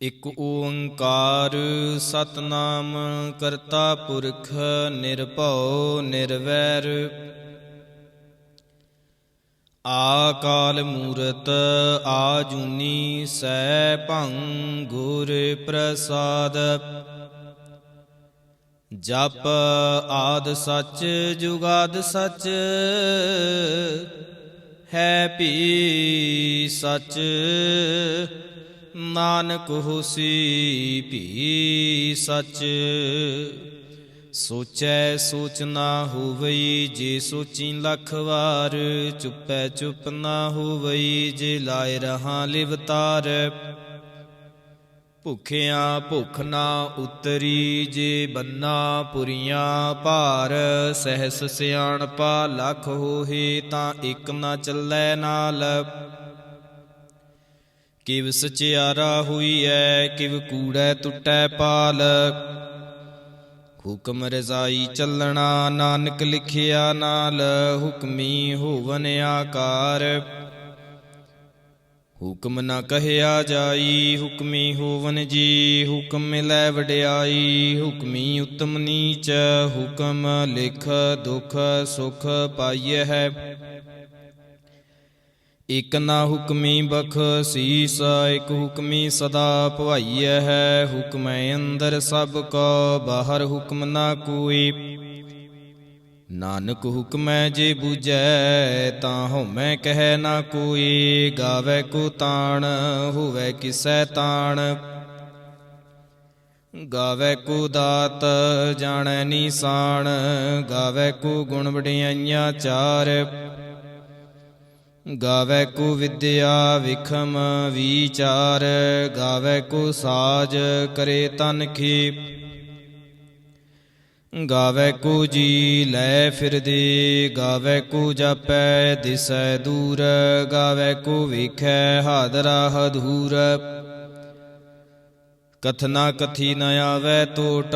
ਇਕ ਓੰਕਾਰ ਸਤਿਨਾਮ ਕਰਤਾ ਪੁਰਖ ਨਿਰਭਉ ਨਿਰਵੈਰ। ਆਕਾਲ ਮੂਰਤ ਆਜੂਨੀ ਸੈਭੰ ਗੁਰ ਪ੍ਰਸਾਦ। ਜਪ ਆਦਿ ਸਚ ਜੁਗਾਦਿ ਸਚ ਹੈ ਭੀ ਸਚ। ਨਾਨਕ ਹੋਸੀ ਭੀ ਸਚ। ਸੋਚੈ ਸੋਚ ਨਾ ਹੋਵਈ ਜੇ ਸੋਚੀ ਲੱਖ ਵਾਰ। ਚੁੱਪੈ ਚੁੱਪ ਨਾ ਹੋਵਈ ਜੇ ਲਾਇ ਰਹਾ ਲਿਵਤਾਰ। ਭੁਖਿਆਂ ਭੁੱਖ ਨਾ ਉਤਰੀ ਜੇ ਬੰਨਾ ਪੁਰੀਆਂ ਭਾਰ। ਸਹਿਸ ਸਿਆਣਪਾ ਲੱਖ ਹੋਏ ਤਾਂ ਇੱਕ ਨਾ ਚੱਲੈ ਨਾਲ। ਕਿਵ ਸਚਿਆਰਾ ਹੋਈਐ ਕਿਵ ਕੂੜੈ ਟੁੱਟੈ ਪਾਲ। ਹੁਕਮ ਰਜ਼ਾਈ ਚੱਲਣਾ ਨਾਨਕ ਲਿਖਿਆ ਨਾਲ। ਹੁਕਮੀ ਹੋਵਨ ਆਕਾਰ ਹੁਕਮ ਨਾ ਕਹਿਆ ਜਾਈ। ਹੁਕਮੀ ਹੋਵਨ ਜੀ ਹੁਕਮ ਮਿਲੈ ਵਡਿਆਈ। ਹੁਕਮੀ ਉਤਮ ਨੀਚ ਹੁਕਮ ਲਿਖ ਦੁਖ ਸੁਖ ਪਾਈਐ ਹੈ। ਇਕ ਨਾ ਹੁਕਮੀ ਬਖਸੀਸ ਇਕ ਹੁਕਮੀ ਸਦਾ ਭਵਾਈਐ ਹੈ। ਹੁਕਮੈ ਅੰਦਰ ਸਭ ਕੋ ਬਾਹਰ ਹੁਕਮ ਨਾ ਕੋਈ। ਨਾਨਕ ਹੁਕਮੈ ਜੇ ਬੂਝੈ ਤਾਂ ਹਉਮੈ ਕਹਿ ਨਾ ਕੋਈ। ਗਾਵੈ ਕੋ ਤਾਣ ਹੋਵੈ ਕਿਸੈ ਤਾਣ। ਗਾਵੈ ਕੋ ਦਾਤ ਜਾਣੈ ਨੀਸਾਨ। ਗਾਵੈ ਕੋ ਗੁਣ ਵਡਿਆਈਆਂ ਚਾਰ। ਗਾਵੈ ਕੋ ਵਿਦਿਆ ਵਿਖਮ ਵੀਚਾਰ। ਗਾਵੈ ਕੋ ਸਾਜ ਕਰੇ ਤਨਖੀ। ਗਾਵੈ ਕੋ ਜੀ ਲੈ ਫਿਰਦੇ। ਗਾਵੈ ਕੋ ਜਾਪੈ ਦਿਸੈ ਦੂਰ। ਗਾਵੈ ਕੋ ਵੇਖੈ ਹਾਦਰਾ ਹਦੂਰ। ਕਥਨਾ ਕਥੀ ਨ ਆਵੈ ਟੋਟ।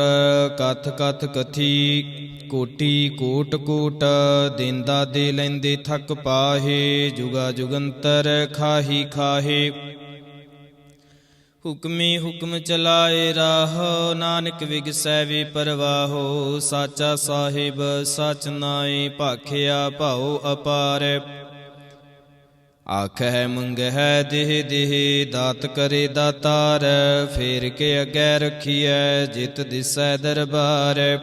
ਕਥ ਕਥ ਕਥੀ ਕੋਟੀ ਕੋਟ ਕੋਟ। ਦੇਂਦਾ ਦੇ ਲੈਂਦੇ ਥਕ ਪਾਹੇ। ਜੁਗਾ ਜੁਗੰਤਰ ਖਾਹੀ ਖਾਹੇ। ਹੁਕਮੀ ਹੁਕਮ ਚਲਾਏ ਰਾਹੋ ਨਾਨਕ ਵਿਗਸੈ ਵੇ ਪਰਵਾਹੋ। ਸਾਚਾ ਸਾਹਿਬ ਸਚ ਨਾਏ ਭਾਖਿਆ ਭਾਉ ਅਪਾਰ। ਆਖਹਿ ਮੰਗਹਿ ਦੇਹ ਦੇਹ ਦਾਤ ਕਰੇ ਦਾਤਾਰ। ਫੇਰ ਕੇ ਅੱਗੇ ਰਖੀਐ ਜਿਤ ਦਿਸੈ ਦਰਬਾਰ।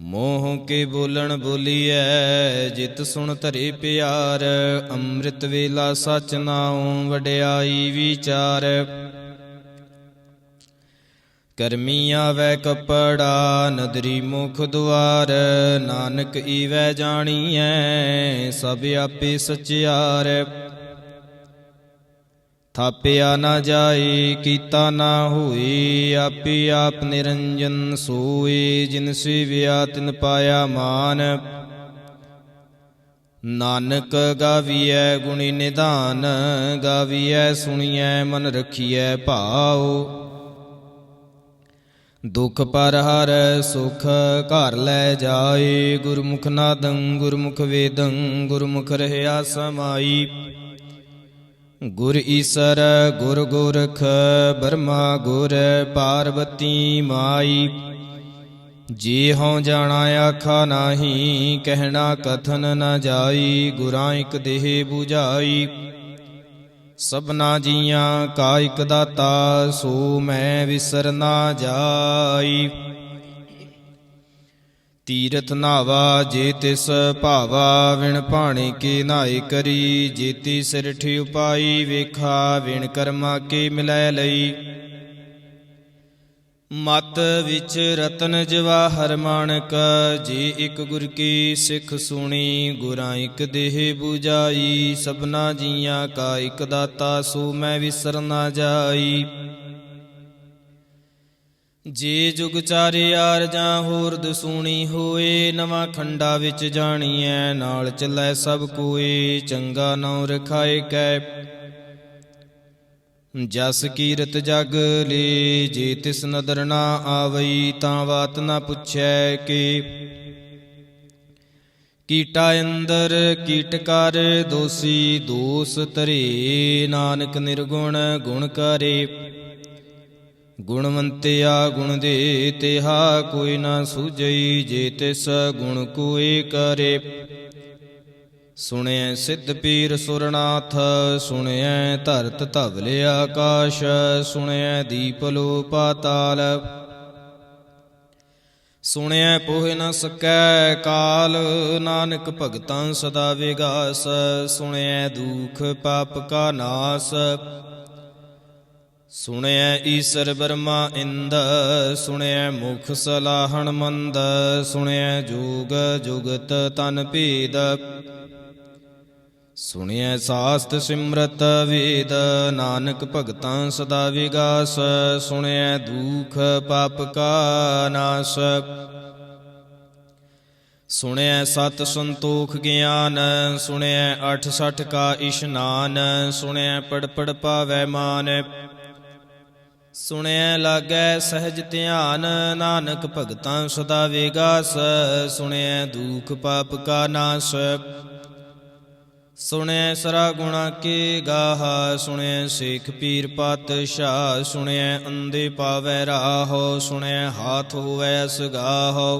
ਮੋਹ ਕੇ ਬੋਲਣ ਬੋਲੀਐ ਜਿਤ ਸੁਣ ਧਰੇ ਪਿਆਰ। ਅੰਮ੍ਰਿਤ ਵੇਲਾ ਸਚ ਨਾਉ ਵਡਿਆਈ ਵਿਚਾਰ। ਕਰਮੀ ਆਵੈ ਕਪੜਾ ਨਦਰੀ ਮੁਖ ਦੁਆਰ। ਨਾਨਕ ਈਵੈ ਜਾਣੀਐ ਸਭ ਆਪੇ ਸਚਿਆਰ। ਥਾਪਿਆ ਨਾ ਜਾਏ ਕੀਤਾ ਨਾ ਹੋਏ। ਆਪੇ ਆਪ ਨਿਰੰਜਨ ਸੋਏ। ਜਿਨ ਸੇਵਿਆ ਤਿਨ ਪਾਇਆ ਮਾਨ। ਨਾਨਕ ਗਾਵੀਐ ਗੁਣੀ ਨਿਧਾਨ। ਗਾਵੀਐ ਸੁਣੀਐ ਮਨ ਰਖੀਐ ਭਾਉ। ਦੁਖ ਪਰ ਹਰੈ ਸੁਖ ਘਰ ਲੈ ਜਾਏ। ਗੁਰਮੁਖ ਨਾਦੰ ਗੁਰਮੁਖ ਵੇਦੰ ਗੁਰਮੁਖ ਰਹਿਆ ਸਮਾਈ। ਗੁਰ ਈਸਰ ਗੁਰ ਗੋਰਖ ਬਰਮਾ ਗੁਰ ਪਾਰਬਤੀ ਮਾਈ। ਜੇ ਹਉ ਜਾਣਾ ਆਖਾ ਨਾਹੀ ਕਹਿਣਾ ਕਥਨ ਨ ਜਾਈ। ਗੁਰਾਂ ਇਕ ਦੇਹ ਬੁਝਾਈ ਸਭਨਾ ਜੀਆਂ ਕਾ ਇਕ ਦਾਤਾ। ਸੋ ਮੈਂ ਵਿਸਰ ਨਾ ਜਾਈ। ਤੀਰਥ ਨਾਵਾ ਜੇ ਤਿਸ ਭਾਵਾ। ਵਿਣ ਭਾਣੇ ਕੇ ਨਾਏ ਕਰੀ। ਜੇਤੀ ਸਿਰਠ ਉਪਾਈ ਵੇਖਾ। ਵਿਣ ਕਰਮਾ ਕੇ ਮਿਲੈ ਲਈ। ਮਤ ਵਿੱਚ ਰਤਨ ਜਵਾਹਰ ਮਾਣਕ। ਜੇ ਇਕ ਗੁਰ ਕੀ ਸਿੱਖ ਸੁਣੀ। ਗੁਰਾਂ ਇਕ ਦੇਹ ਬੁਝਾਈ ਸਭਨਾ ਜੀਆਂ ਕਾ ਇਕ ਦਾਤਾ। ਸੋ ਮੈਂ ਵਿਸਰ ਨਾ ਜਾਈ। ਜੇ ਜੁਗ ਚਾਰਿਆਰ ਜਾਂ ਹੋਰ ਦਸੂਣੀ ਹੋਏ। ਨਵਾਂ ਖੰਡਾ ਵਿੱਚ ਜਾਣੀਐ ਨਾਲ ਚੱਲੈ ਸਭ ਕੋਏ। ਚੰਗਾ ਨਾਉ ਰਖਾਏ ਕੈ ਜਸ ਕੀਰਤ ਜਗ ਲੇ। ਜੇ ਤਿਸ ਨਦਰ ਨਾ ਆਵਈ ਤਾਂ ਬਾਤ ਨਾ ਪੁੱਛੈ ਕਿ। ਕੀਟਾ ਅੰਦਰ ਕੀਟ ਕਰ ਦੋਸੀ ਦੋਸ ਧਰੇ। ਨਾਨਕ ਨਿਰਗੁਣ ਗੁਣ ਕਰੇ। ਗੁਣਵੰਤਿਆ ਗੁਣ ਦੇ ਤਿਹਾ ਕੋਈ ਨਾ ਸੂਝਈ, ਜੇ ਤਿਸ ਗੁਣ ਕੋਇ ਕਰੇ। ਸੁਣਿਐ ਸਿੱਧ ਪੀਰ ਸੁਰਨਾਥ, ਸੁਣਿਐ ਧਰਤ ਧਵਲ ਆਕਾਸ਼, ਸੁਣਿਐ ਦੀਪ ਲੋ ਪਾਤਾਲ। ਸੁਣਿਐ ਪੋਹਿ ਨ ਸਕੈ ਕਾਲ, ਨਾਨਕ ਭਗਤਾਂ ਸਦਾ ਵਿਗਾਸ। ਸੁਣਿਐ ਦੁਖ ਪਾਪ ਕਾ ਨਾਸ, ਸੁਣਿਐ ਈਸਰ ਬਰਮਾ ਇੰਦ, ਸੁਣਿਐ ਮੁਖ ਸਲਾਹਣ ਮੰਦ। ਸੁਣਿਐ ਜੋਗ ਜੁਗਤ ਤਨ ਭੇਦ, ਸੁਣਿਐ ਸਾਸਤ ਸਿਮਰਤ ਵੇਦ। ਨਾਨਕ ਭਗਤਾਂ ਸਦਾ ਵਿਗਾਸ, ਸੁਣਿਐ ਦੁਖ ਪਾਪ ਕਾ ਨਾਸ। ਸੁਣਿਐ ਸਤ ਸੰਤੋਖ ਗਿਆਨ, ਸੁਣਿਐ 68 ਕਾ ਇਸ਼ਨਾਨ। ਸੁਣਿਐ ਪੜ ਪੜ ਪਾਵੈ ਮਾਨ, ਸੁਣਿਐ ਲਾਗੈ ਸਹਿਜ ਧਿਆਨ। ਨਾਨਕ ਭਗਤਾਂ ਸਦਾ ਵਿਗਾਸ, ਸੁਣਿਐ ਦੁਖ ਪਾਪ ਕਾ ਨਾਸ। ਸੁਣਿਐ ਸਰਾ ਗੁਣਾ ਕੇ ਗਾਹਾ, ਸੁਣਿਐ ਸੇਖ ਪੀਰ ਪਾਤਸ਼ਾਹ। ਸੁਣਿਐ ਅੰਧੇ ਪਾਵੈ ਰਾਹੋ, ਸੁਣਿਐ ਹਾਥ ਹੋਵੈ ਅਸਗਾਹੋ।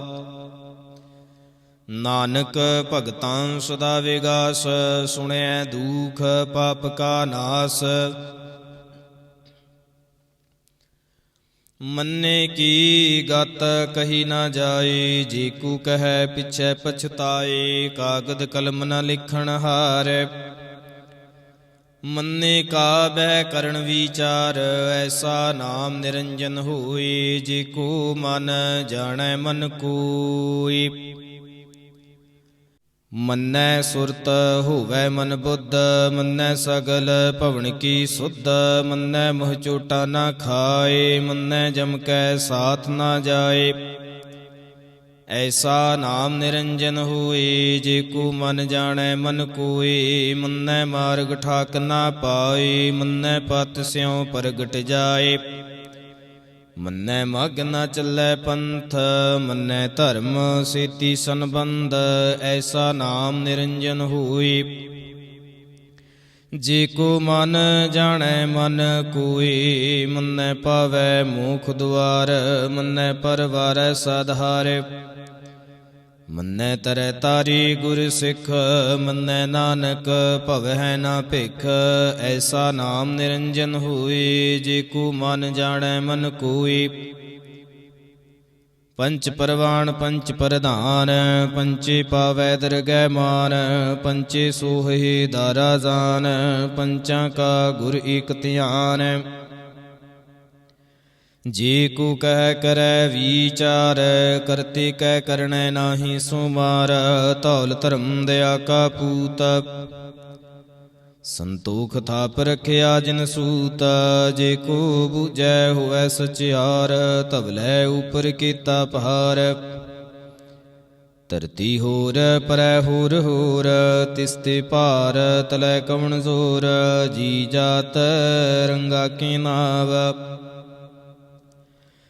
ਨਾਨਕ ਭਗਤਾਂ ਸਦਾ ਵਿਗਾਸ, ਸੁਣਿਐ ਦੁਖ ਪਾਪ ਕਾ ਨਾਸ। ਮੰਨੇ ਕੀ ਗਤ ਕਹੀ ਨਾ ਜਾਏ, ਜੇ ਕੋ ਕਹੈ ਪਿਛੈ ਪਛਤਾਏ। ਕਾਗਦ ਕਲਮ ਨ ਲਿਖਣ ਹਾਰੈ, ਮੰਨੇ ਕਾ ਬਹਿ ਕਰਨ ਵਿਚਾਰ। ਐਸਾ ਨਾਮ ਨਿਰੰਜਨ ਹੋਏ, ਜੇ ਕੋ ਮਨ ਜਾਣੈ ਮਨ ਕੋਇ। ਮੰਨੈ ਸੁਰਤ ਹੋਵੈ ਮਨ ਬੁੱਧ, ਮੰਨੈ ਸਗਲ ਭਵਨ ਕੀ ਸੁਧ। ਮੰਨੈ ਮੋਹ ਚੋਟਾ ਨਾ ਖਾਏ, ਮੰਨੈ ਜਮ ਕੈ ਸਾਥ ਨਾ ਜਾਏ। ਐਸਾ ਨਾਮ ਨਿਰੰਜਨ ਹੋਏ, ਜੇ ਕੋ ਮਨ ਜਾਣੈ ਮਨ ਕੋਇ। ਮੰਨੈ ਮਾਰਗ ਠਾਕ ਨਾ ਪਾਏ, ਮੰਨੈ ਪਤ ਸਿਉ ਪ੍ਰਗਟ ਜਾਏ। ਮੰਨੈ ਮਗ ਨ ਚੱਲੈ ਪੰਥ, ਮੰਨੈ ਧਰਮ ਸੇਤੀ ਸੰਬੰਧ। ਐਸਾ ਨਾਮ ਨਿਰੰਜਨ ਹੋਏ, ਜੇ ਕੋ ਮਨ ਜਾਣੈ ਮਨ ਕੋਇ। ਮੰਨੈ ਪਾਵੈ ਮੋਖ ਦੁਆਰ, ਮੰਨੈ ਪਰਵਾਰੈ ਸਾਧਾਰ। ਮੰਨੈ ਤਰੈ ਤਾਰੀ ਗੁਰ ਸਿੱਖ, ਮੰਨੈ ਨਾਨਕ ਭਵੈ ਨਾ ਭਿਖ। ਐਸਾ ਨਾਮ ਨਿਰੰਜਨ ਹੋਏ, ਜੇ ਕੋ ਮਨ ਜਾਣੈ ਮਨ ਕੋਇ। ਪੰਚ ਪਰਵਾਣ ਪੰਚ ਪ੍ਰਧਾਨ, ਪੰਚੇ ਪਾਵੈ ਦਰਗਹਿ ਮਾਨ। ਪੰਚੇ ਸੋਹਿ ਦਾਰਾ ਜਾਨ, ਪੰਚਾਂ ਕਾ ਗੁਰ ਏਕ ਧਿਆਨ। ਜੇ ਕੋ ਕਹਿ ਕਰੈ ਵਿਚਾਰ, ਕਰਤੇ ਕਹਿ ਕਰਣੈ ਨਾਹੀ ਸੁਮਾਰ। ਧੌਲ ਧਰਮ ਦਇਆ ਕਾ ਪੂਤ, ਸੰਤੋਖ ਥਾਪ ਰਖਿਆ ਜਿਨ ਸੂਤ। ਜੇ ਕੋ ਬੂਝੈ ਹੋਵੈ ਸਚਿਆਰ, ਧਵਲੈ ਉਪਰ ਕੀਤਾ ਪਹਾਰ। ਧਰਤੀ ਹੋਰ ਪਰੈ ਹੋਰ ਹੋਰ, ਤਿਸ ਤੇ ਭਾਰ ਤਲੈ ਕਵਣ ਜ਼ੋਰ। ਜੀ ਜਾਤ ਰੰਗਾ ਕੇ ਨਾਵ,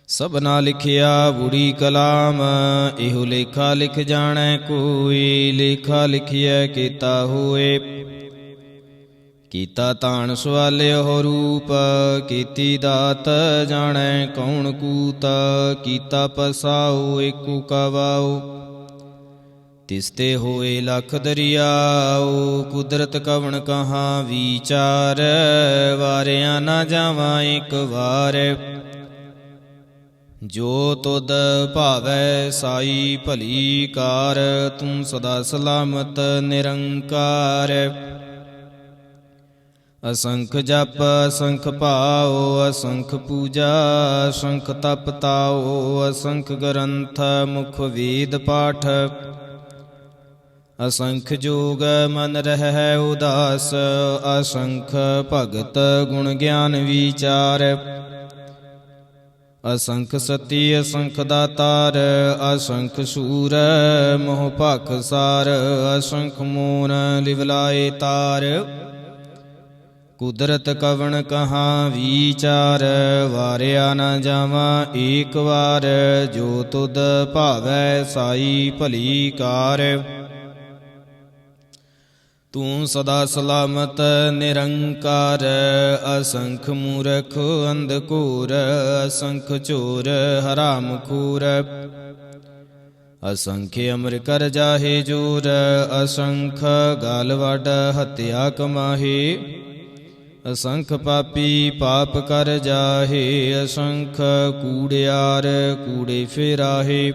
ਸਭਨਾ ਲਿਖਿਆ ਬੁੜੀ ਕਲਾਮ। ਇਹੋ ਲੇਖਾ ਲਿਖ ਜਾਣੈ ਕੋਈ, ਲੇਖਾ ਲਿਖਿਐ ਕੀਤਾ ਹੋਏ। ਕੀਤਾ ਤਾਣ ਸਵਾਲਿਓ ਰੂਪ, ਕੀਤੀ ਦਾਤ ਜਾਣੈ ਕੌਣ ਕੂਤ। ਕੀਤਾ ਪਸਾਉ ਏਕੋ ਕਵਾਉ, ਤਿਸ ਤੇ ਹੋਏ ਲਖ ਦਰਿਆਉ। ਕੁਦਰਤ ਕਵਣ ਕਹਾਂ ਵਿਚਾਰ, ਵਾਰਿਆ ਨਾ ਜਾਵਾਂ ਇੱਕ ਵਾਰ। ਜੋ ਤੁਧ ਭਾਵੈ ਸਾਈ ਭਲੀ ਕਾਰ, ਤੂੰ ਸਦਾ ਸਲਾਮਤ ਨਿਰੰਕਾਰ। ਅਸੰਖ ਜਪ ਅਸੰਖ ਭਾਉ, ਅਸੰਖ ਪੂਜਾ ਅਸੰਖ ਤਪ ਤਾਉ। ਅਸੰਖ ਗ੍ਰੰਥ ਮੁਖ ਵੇਦ ਪਾਠ, ਅਸੰਖ ਜੋਗ ਮਨ ਰਹਿ ਉਦਾਸ। ਅਸੰਖ ਭਗਤ ਗੁਣ ਗਿਆਨ ਵਿਚਾਰ। ਅਸੰਖ ਸਤੀ ਅਸੰਖ ਦਾਤਾਰ, ਅਸੰਖ ਸੂਰ ਮੋਹ ਭਖ ਸਾਰ। ਅਸੰਖ ਮੋਨ ਲਿਵਲਾਏ ਤਾਰ, ਕੁਦਰਤ ਕਵਣ ਕਹਾਂ ਵਿਚਾਰ। ਵਾਰਿਆ ਨਾ ਜਾਵਾਂ ਏਕ ਵਾਰ, ਜੋ ਤੁਧ ਭਾਵੈ ਸਾਈ ਭਲੀ ਕਾਰ। ਤੂੰ ਸਦਾ ਸਲਾਮਤ ਨਿਰੰਕਾਰ, ਅਸੰਖ ਮੂਰਖ ਅੰਧਕੂਰ, ਅਸੰਖ ਚੋਰ ਹਰਾਮ ਖੂਰ, ਅਸੰਖ ਅਮਰ ਕਰ ਜਾਹੇ ਜੋਰ, ਅਸੰਖ ਗਾਲ ਵੱਡ ਹੱਤਿਆ ਕਮਾਹੇ, ਅਸੰਖ ਪਾਪੀ ਪਾਪ ਕਰ ਜਾਹੇ, ਅਸੰਖ ਕੂੜਿਆਰ ਕੂੜੇ ਫਿਰਾਹੇ,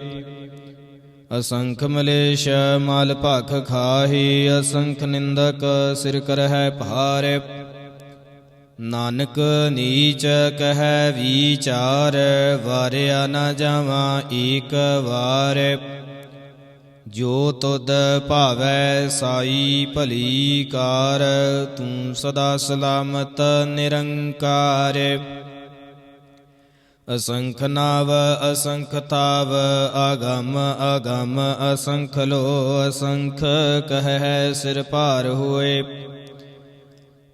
ਅਸੰਖ ਮਲੇਸ਼ ਮਲ ਭਖ ਖਾਹੇ, ਅਸੰਖ ਨਿੰਦਕ ਸਿਰ ਕਰਹਿ ਭਾਰ, ਨਾਨਕ ਨੀਚ ਕਹਿ ਵਿਚਾਰ, ਵਾਰਿਆ ਨਾ ਜਾਵਾਂ ਏਕ ਵਾਰ, ਜੋ ਤੁਧ ਭਾਵੈ ਸਾਈ ਭਲੀ ਕਾਰ, ਤੂੰ ਸਦਾ ਸਲਾਮਤ ਨਿਰੰਕਾਰ, ਅਸੰਖ ਨਾਵ ਅਸੰਖ ਤਾਵ, ਆਗਮ ਅਗਮ ਅਸੰਖ ਲੋ, ਅਸੰਖ ਕਹਿ ਸਿਰ ਭਾਰ ਹੋਏ,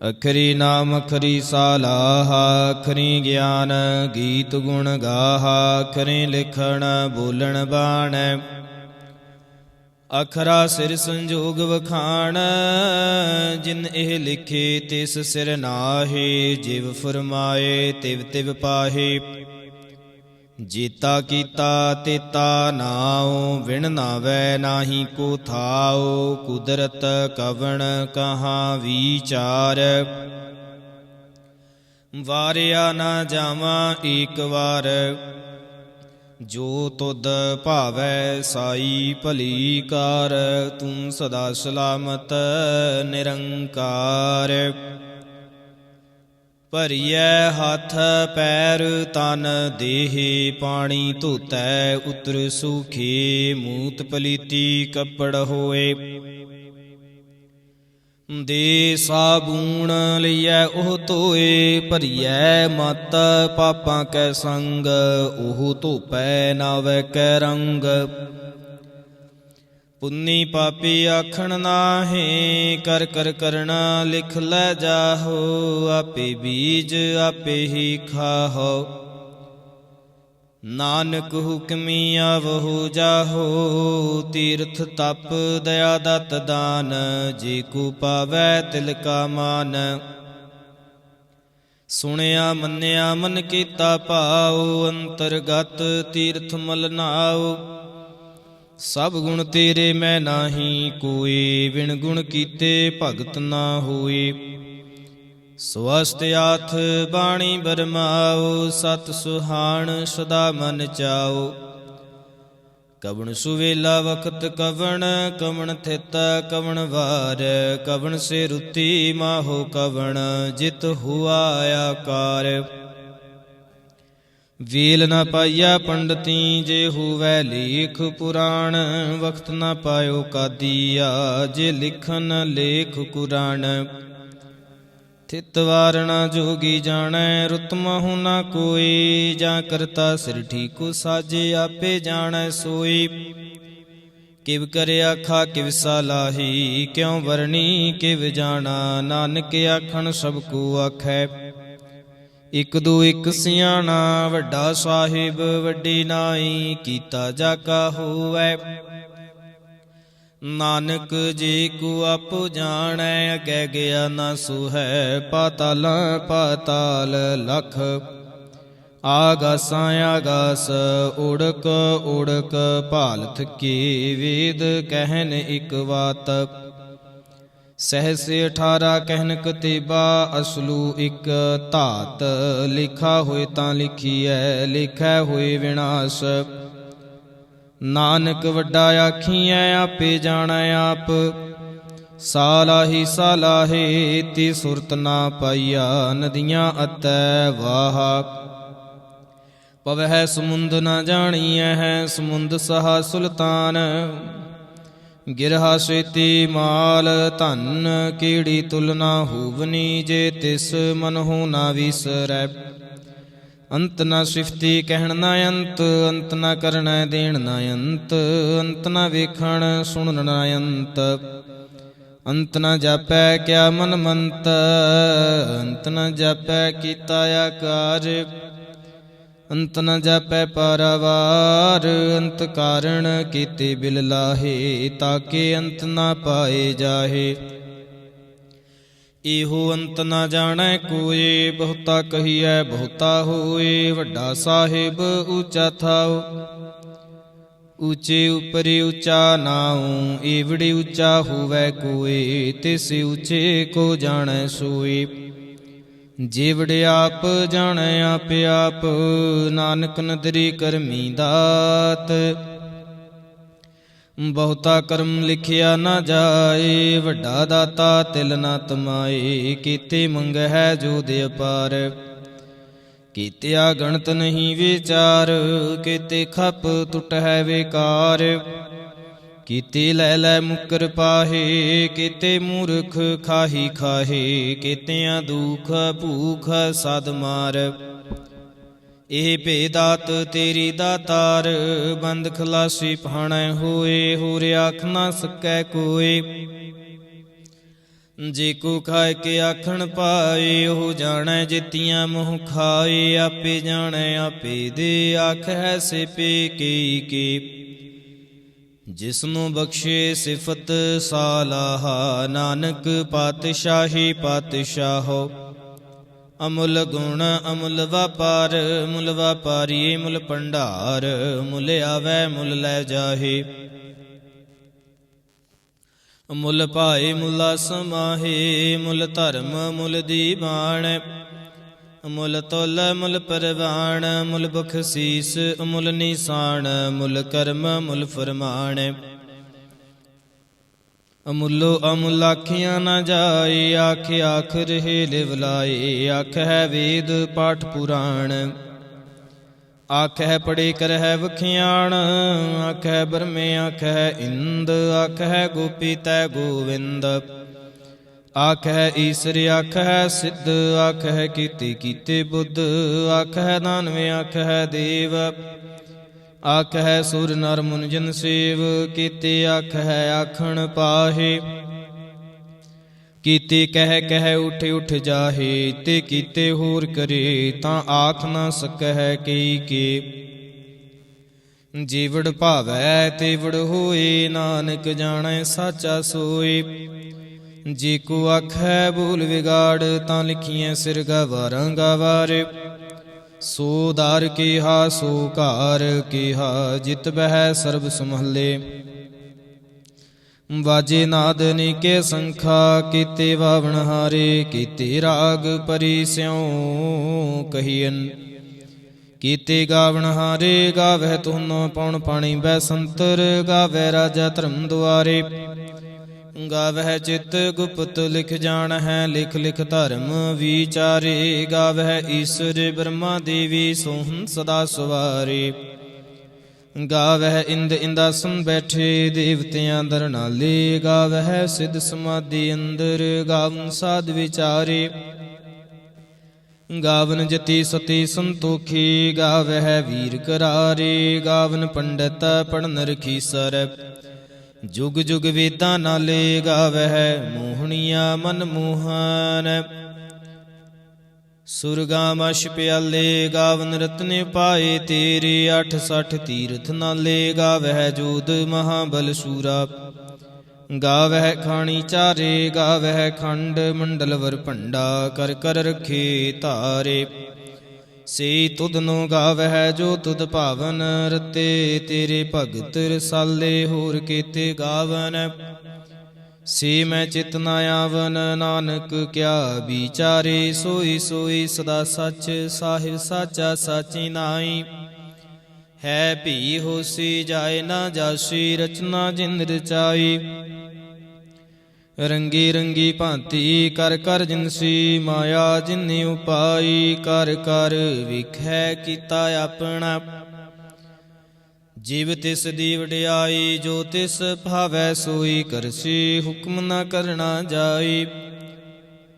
ਅਖਰੀ ਨਾਮ ਅਖਰੀ ਸਾਲਾਹਾ, ਅਖਰੀ ਗਿਆਨ ਗੀਤ ਗੁਣ ਗਾਹਾ, ਅਖਰੀ ਲਿਖਣ ਬੋਲਣ ਬਾਣ, ਅਖਰਾ ਸਿਰ ਸੰਜੋਗ ਵਖਾਣ, ਜਿਨ ਇਹ ਲਿਖੇ ਤਿਸ ਸਿਰ ਨਾਹੇ, ਜਿਵ ਫਰਮਾਏ ਤਿਵ ਤਿਵ ਪਾਹੇ, ਜੀਤਾ ਕੀਤਾ ਤੇਤਾ ਨਾਉ, ਵਿਣ ਨਾਵੈ ਨਾਹੀ ਕੋ ਥਾਉ, ਕੁਦਰਤ ਕਵਣ ਕਹਾਂ ਵਿਚਾਰ, ਵਾਰਿਆ ਨਾ ਜਾਵਾਂ ਏਕ ਵਾਰ, ਜੋ ਤੁਧ ਭਾਵੈ ਸਾਈ ਭਲੀ ਕਾਰ, ਤੂੰ ਸਦਾ ਸਲਾਮਤ ਨਿਰੰਕਾਰ, ਭਰੀਐ ਹੱਥ ਪੈਰ ਤਨ ਦੇਹ, ਪਾਣੀ ਧੋਤੈ ਉਤਰ ਸੂਖੇ, ਮੂਤ ਪਲੀਤੀ ਕੱਪੜ ਹੋਏ, ਦੇ ਸਾਬੂਣ ਲਈਐ ਉਹ ਧੋਏ, ਭਰੀਐ ਮਤ ਪਾਪਾਂ ਕੈ ਸੰਗ, ਉਹ ਧੋਪੈ ਨਾਵੈ ਕੈ ਰੰਗ, ਪੁੰਨੀ ਪਾਪੀ ਆਖਣ ਨਾਹੀ, ਕਰ ਕਰ ਕਰਣਾ ਲਿਖ ਲੈ ਜਾਹੋ, ਆਪੇ ਬੀਜ ਆਪੇ ਹੀ ਖਾਹੋ, ਨਾਨਕ ਹੁਕਮੀ ਆਵਹੁ ਜਾਹੋ, ਤੀਰਥ ਤਪ ਦਇਆ ਦਤ ਦਾਨ, ਜੇ ਕੋ ਪਾਵੈ ਤਿਲ ਕਾ ਮਾਨ, ਸੁਣਿਆ ਮੰਨਿਆ ਮਨ ਕੀਤਾ ਭਾਉ, ਅੰਤਰਗਤ ਤੀਰਥ ਮਲ ਨਾਉ, ਸਭ ਗੁਣ ਤੇਰੇ ਮੈਂ ਨਾਹੀ ਕੋਇ, ਵਿਣ ਗੁਣ ਕੀਤੇ ਭਗਤ ਨਾ ਹੋਏ, ਸਵਸਤ ਆਥ ਬਾਣੀ ਬਰਮਾਓ, ਸਤ ਸੁਹਾਣ ਸਦਾ ਮਨ ਚਾਓ, ਕਵਣ ਸੁਵੇਲਾ ਵਖਤ ਕਵਣ, ਕਵਣ ਥਿਤ ਕਵਣ ਵਾਰ, ਕਵਣ ਸੇ ਰੁਤੀ ਮਾਹੋ ਕਵਣ, ਜਿਤ ਹੁਆ ਆਕਾਰ, ਵੇਲ ਨਾ ਪਾਈਆ ਪੰਡਤੀ ਜੇ ਹੋਵੈ ਲੇਖ ਪੁਰਾਣ, ਵਖਤ ਨਾ ਪਾਇਓ ਕਾਦੀਆ ਜੇ ਲਿਖਨ ਲੇਖ ਕੁਰਾਨ, ਥਿਤ ਵਾਰਣਾ ਜੋਗੀ ਜਾਣੈ, ਰੁਤ ਮਹੁ ਨਾ ਕੋਈ, ਜਾਂ ਕਰਤਾ ਸਿਰ ਠੀਕੁ ਸਾਜੇ, ਆਪੇ ਜਾਣੈ ਸੋਈ, ਕਿਵ ਕਰਿ ਆਖਾ ਕਿਵ ਸਲਾਹੀ, ਕਿਉ ਵਰਣੀ ਕਿਵ ਜਾਣਾ, ਨਾਨਕ ਆਖਣ ਸਭ ਕੋ ਆਖੈ, ਇਕ ਦੂ ਇਕ ਸਿਆਣਾ, ਵੱਡਾ ਸਾਹਿਬ ਵੱਡੀ ਨਾਈ, ਕੀਤਾ ਜਾ ਕਾ ਹੋਵੈ, ਨਾਨਕ ਜੀ ਕੋ ਆਪੋ ਜਾਣੈ, ਅਗੈ ਗਿਆ ਨਾ ਸੁਹੈ, ਪਾਤਾਲਾਂ ਪਾਤਾਲ ਲਖ, ਆਗਾਸਾਂ ਆਗਾਸ, ਉੜਕ ਉੜਕ ਭਾਲਤ ਕੀ, ਵੇਦ ਕਹਿਨ ਇਕ ਵਾਤ, ਸਹਿਸ 18 ਕਹਿਨ ਕਤੇਬਾ, ਅਸਲੂ ਇਕ ਧਾਤ, ਲਿਖਾ ਹੋਏ ਤਾਂ ਲਿਖੀਐ, ਲਿਖੈ ਹੋਏ ਵਿਨਾਸ਼, ਨਾਨਕ ਵੱਡਾ ਆਖੀਐ ਆਪੇ ਜਾਣੈ ਆਪ, ਸਾਲਾਹੀ ਸਾਲਾਹੇ ਤੀ ਸੁਰਤ ਨਾ ਪਾਈਆ, ਨਦੀਆਂ ਅਤੈ ਵਾਹਾ, ਪਵਹਿ ਸਮੁੰਦ ਨਾ ਜਾਣੀਐ ਹੈ, ਸਮੁੰਦ ਸਹਾ ਸੁਲਤਾਨ, ਗਿਰਹਾ ਸੇਤੀ ਮਾਲ ਧਨ, ਕੀੜੀ ਤੁਲਨਾ ਹੋਵਨੀ, ਜੇ ਤਿਸ ਮਨਹੁ ਨਾ ਵਿਸਰੈ, ਅੰਤ ਨਾ ਸਿਫਤੀ ਕਹਿਣ ਨਾ ਅੰਤ, ਅੰਤ ਨਾ ਕਰਨੈ ਦੇਣ ਨਾ ਅੰਤ, ਅੰਤ ਨਾ ਵੇਖਣ ਸੁਣਨ ਨਾ ਅੰਤ, ਅੰਤ ਨਾ ਜਾਪੈ ਕਿਆ ਮਨ ਮੰਤ, ਅੰਤ ਨਾ ਜਾਪੈ ਕੀਤਾ ਆਕਾਰ, ਅੰਤ ਨ ਜਾਪੈ ਪਾਰਾਵਾਰ, ਅੰਤ ਕਾਰਣ ਕੀਤੇ ਬਿਲ ਲਾਹੇ, ਤਾਕੇ ਅੰਤ ਨਾ ਪਾਏ ਜਾਹੇ, ਇਹੋ ਅੰਤ ਨਾ ਜਾਣੈ ਕੋਇ, ਬਹੁਤਾ ਕਹੀਐ ਬਹੁਤਾ ਹੋਏ। ਵੱਡਾ ਸਾਹਿਬ ਊਚਾ ਥਾਉ, ਊਚੇ ਉਪਰਿ ਊਚਾ ਨਾਉ। ਏਵੜੀ ਊਚਾ ਹੋਵੈ ਕੋਇ, ਤਿਸ ਊਚੇ ਕੋ ਜਾਣੈ ਸੋਇ। ਜੀਵੜ ਆਪ ਜਾਣੈ ਆਪ ਆਪ, ਨਾਨਕ ਨਦਰੀ ਕਰਮੀ ਦਾਤ। ਬਹੁਤਾ ਕਰਮ ਲਿਖਿਆ ਨਾ ਜਾਏ, ਵੱਡਾ ਦਾਤਾ ਤਿਲ ਨਾ ਤਮਾਏ। ਕੀਤੇ ਮੰਗਹਿ ਜੋਧ ਅਪਾਰ, ਕੀਤਿਆ ਗਣਤ ਨਹੀਂ ਵਿਚਾਰ। ਕੀਤੇ ਖਪ ਟੁਟਹਿ ਵਿਕਾਰ, ਕੀਤੇ ਲੈ ਲੈ ਮੁਕਰ ਪਾਹੇ। ਕੀਤੇ ਮੂਰਖ ਖਾਹੀ ਖਾਹੇ, ਕੀਤਿਆਂ ਦੁਖ ਭੂਖ ਸਦ ਮਾਰ। ਇਹ ਭੇਦਾਤ ਤੇਰੀ ਦਾਤਾਰ, ਬੰਦ ਖਲਾਸੀ ਭਾਣੈ ਹੋਏ। ਹੋਰ ਆਖ ਨਾ ਸਕੈ ਕੋਇ, ਜੇ ਕੋ ਖਾਇ ਕੇ ਆਖਣ ਪਾਏ। ਉਹ ਜਾਣੈ ਜਿਤੀਆਂ ਮੋਹ ਖਾਏ, ਆਪੇ ਜਾਣੈ ਆਪੇ ਦੇ। ਆਖੈ ਸਿਪੇ ਕੀ ਕੀ, ਜਿਸਨੂੰ ਬਖਸ਼ੇ ਸਿਫਤ ਸਾਲਾਹਾ। ਨਾਨਕ ਪਾਤਸ਼ਾਹੀ ਪਾਤਸ਼ਾਹੋ, ਅਮੁੱਲ ਗੁਣ ਅਮੁੱਲ ਵਾਪਾਰ। ਮੁੱਲ ਵਾਪਾਰੀਏ ਮੁੱਲ ਭੰਡਾਰ, ਮੁੱਲ ਆਵੈ ਮੁੱਲ ਲੈ ਜਾਹੇ। ਮੁੱਲ ਭਾਏ ਮੁੱਲਾ ਸਮਾਹੇ, ਮੁੱਲ ਧਰਮ ਮੁੱਲ ਦੀਵਾਨ। ਮੁੱਲ ਤੁਲ ਮੁੱਲ ਪਰਵਾਨ, ਮੁੱਲ ਬਖਸ਼ੀਸ ਮੁੱਲ ਨਿਸ਼ਾਨ। ਮੁੱਲ ਕਰਮ ਮੁੱਲ ਫਰਮਾਨ, ਅਮੁੱਲੋ ਅਮੁੱਲ ਆਖਿਆ ਨਾ ਜਾਏ। ਆਖ ਆਖ ਰਹੇ ਲਿਵ ਲਾਏ, ਆਖੈ ਵੇਦ ਪਾਠ ਪੁਰਾਣ। ਆਖੈ ਪੜੇ ਕਰਹਿ ਵਖਿਆਣ, ਆਖੈ ਬ੍ਰਹਮੇ ਆਖੈ ਇੰਦ। ਆਖੈ ਗੋਪੀ ਤੈ ਗੋਵਿੰਦ, ਆਖੈ ਈਸਰ ਆਖੈ ਸਿੱਧ। ਆਖੈ ਕੀਤੇ ਕੀਤੇ ਬੁੱਧ, ਆਖੈ ਦਾਨਵੇ ਆਖੈ ਦੇਵ। ਆਖੈ ਸੁਰ ਨਰ ਮੁਨ ਜਨ ਸੇਵ, ਕੀਤੇ ਆਖੈ ਆਖਣ ਪਾਹੇ। ਕੀਤੇ ਕਹਿ ਕਹਿ ਉਠ ਉਠ ਜਾਹੇ, ਤੇ ਕੀਤੇ ਹੋਰ ਕਰੇ ਤਾਂ ਆਖ ਨਾ ਸਕਹਿ ਕਈ ਕੇ। ਜੀਵੜ ਭਾਵੈ ਤੇਵੜ ਹੋਏ, ਨਾਨਕ ਜਾਣੈ ਸਾਚਾ ਸੋਏ। ਜੇ ਕੋ ਆਖੈ ਬੋਲ ਵਿਗਾੜ, ਤਾਂ ਲਿਖੀਐ ਸਿਰ ਗਵਾਰਾਂ ਗਵਾਰੇ। ਸੋ ਦਾਰ ਕੀਹਾ ਸੋ ਘਾਰ ਕੀਹਾ, ਜਿਤ ਬਹਿ ਸਰਬ ਸਮਹੱਲੇ। ਵਾਜੇ ਨਾਦ ਅਨੇਕੇ ਸੰਖਾ, ਕੀਤੇ ਵਾਵਣ ਹਾਰੇ। ਕੀਤੇ ਰਾਗ ਪਰੀ ਸਿਉ ਕਹੀਐਨ, ਕੀਤੇ ਗਾਵਣ ਹਾਰੇ। ਗਾਵਹਿ ਤੁਹਨੋ ਪਉਣ ਪਾਣੀ ਬੈਸੰਤਰ, ਗਾਵਹਿ ਰਾਜਾ ਧਰਮ ਦੁਆਰੇ। ਗਾਵਹਿ ਚਿਤ ਗੁਪਤ ਲਿਖ ਜਾਣਹਿ, ਲਿਖ ਲਿਖ ਧਰਮ ਵਿਚਾਰੇ। ਗਾਵਹਿ ਈਸਰ ਬ੍ਰਹਮਾ ਦੇਵੀ, ਸੋਹੰ ਸਦਾ ਸਵਾਰੇ। ਗਾਵਹਿ ਇੰਦ ਇੰਦਾਸਨ ਬੈਠੇ, ਦੇਵਤਿਆਂ ਦਰ ਨਾਲੇ। ਗਾਵਹਿ ਸਿੱਧ ਸਮਾਧੀ ਅੰਦਰ, ਗਾਵਨ ਸਾਧ ਵਿਚਾਰੇ। ਗਾਵਨ ਜਤੀ ਸਤੀ ਸੰਤੋਖੀ, ਗਾਵਹਿ ਵੀਰ ਕਰਾਰੇ। ਗਾਵਨ ਪੰਡਤ ਪੜਨ ਰਖੀਸਰ, ਜੁਗ ਜੁਗ ਵੇਦਾਂ ਨਾਲੇ। ਗਾਵਹਿ ਮੋਹਣੀਆ ਮਨ ਮੋਹਨ, ਸੁਰਗਾਮਸ਼ ਪਿਆਲੇ। ਗਾਵਨ ਰਤਨੇ ਪਾਏ ਤੇਰੇ, 68 ਤੀਰਥ ਨਾਲੇ। ਗਾਵਹਿ ਜੋਧ ਮਹਾਬਲ ਸੂਰਾ, ਗਾਵਹਿ ਖਾਣੀ ਚਾਰੇ। ਗਾਵਹਿ ਖੰਡ ਮੰਡਲ ਵਰ ਭੰਡਾ, ਕਰ ਕਰ ਰਖੇ ਧਾਰੇ। ਸੇ ਤੁਧਨੋ ਗਾਵਹਿ ਜੋ ਤੁਧ ਭਾਵਨ, ਰਤੇ ਤੇਰੇ ਭਗਤ ਰਸਾਲੇ। ਹੋਰ ਕੀਤੇ ਗਾਵਨ, ਸੇ ਮੈਂ ਚਿਤ ਨ ਆਵਨ। ਨਾਨਕ ਕਿਆ ਵਿਚਾਰੇ, ਸੋਈ ਸੋਈ ਸਦਾ ਸੱਚ। ਸਾਹਿਬ ਸਾਚਾ ਸਾਚੀ ਨਾਈ, ਹੈ ਭੀ ਹੋਸੀ ਜਾਏ ਨਾ ਜਾਸੀ। ਰਚਨਾ ਜਿਨ ਰਚਾਈ, ਰੰਗੀ ਰੰਗੀ ਭਾਂਤੀ ਕਰ ਕਰ ਜਿਨਸੀ। ਮਾਇਆ ਜਿਨਿ ਉਪਾਈ, ਕਰ ਕਰ ਵਿਖੈ ਕੀਤਾ ਆਪਣਾ। ਜੀਵ ਤਿਸ ਦੀ ਵਡਿਆਈ, ਜੋ ਤਿਸ ਭਾਵੈ ਸੋਈ ਕਰਸੀ। ਹੁਕਮ ਨਾ ਕਰਨਾ ਜਾਈ,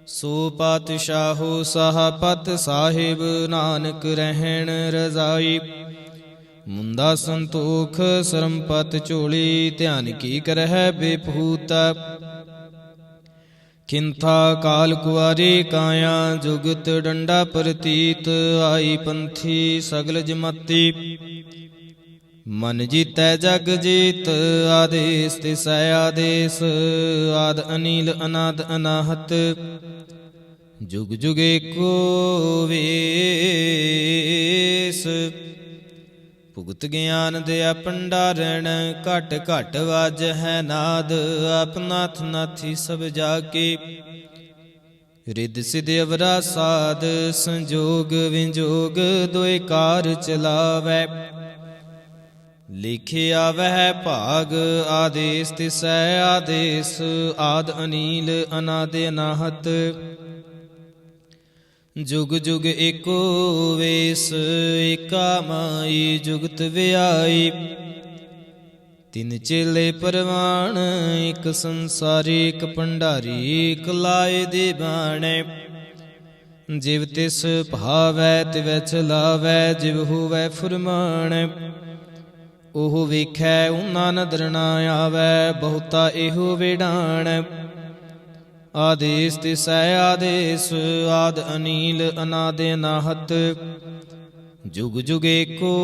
ਸੋ ਪਾਤਸ਼ਾਹੋ ਸਾਹਾ ਪਤ ਸਾਹਿਬ। ਨਾਨਕ ਰਹਿਣ ਰਜ਼ਾਈ, ਮੁੰਦਾ ਸੰਤੋਖ ਸਰਮਪਤ ਝੋਲੀ। ਧਿਆਨ ਕੀ ਕਰਹਿ ਬੇਭੂਤ, ਖਿੰਥਾ ਕਾਲ ਕੁਆਰੀ ਕਾਇਆ। ਜੁਗਤ ਡੰਡਾ ਪ੍ਰਤੀਤ, ਆਈ ਪੰਥੀ ਸਗਲ ਜਮਾਤੀ। ਮਨ ਜੀਤੈ ਜਗ ਜੀਤ, ਆਦੇਸ ਤਿਸੈ ਆਦੇਸ। ਆਦ ਅਨੀਲ ਅਨਾਦ ਅਨਾਹਤ, जुग जुग एको वेस। ਭੁਗਤ ਗਿਆਨ ਦਿਆ ਭੰਡਾਰਣ, ਘਟ ਘਟ ਵਾਜਹਿ ਨਾਦ। ਆਪਨਾਥ ਨਾਥੀ ਸਭ ਜਾ ਕੇ, ਰਿੱਧ ਸਿਧ ਅਵਰਾ ਸਾਧ। ਸੰਜੋਗ ਵਿਜੋਗ ਦੋਇ ਕਾਰ ਚਲਾਵੈ, ਲਿਖਿਆ ਵਹਿ ਭਾਗ। ਆਦੇਸ ਤਿਸੈ ਆਦੇਸ, ਆਦ ਅਨੀਲ ਅਨਾਦਿ ਅਨਾਹਤ। जुग जुग एको वेस, एका माई जुगत व्याई। तिन चेले परवान, एक संसारी एक भंडारी। एक लाए दे बाणे, जिव तिस भावै तिवै चलावै। जिव होवै फुरमान, ओह वेखै ऊना नदर ना आवै। बहुता एहो वेडाण, आदेस तिसै आदेस, आद अनील अनादि अनाहत। जुग जुग एको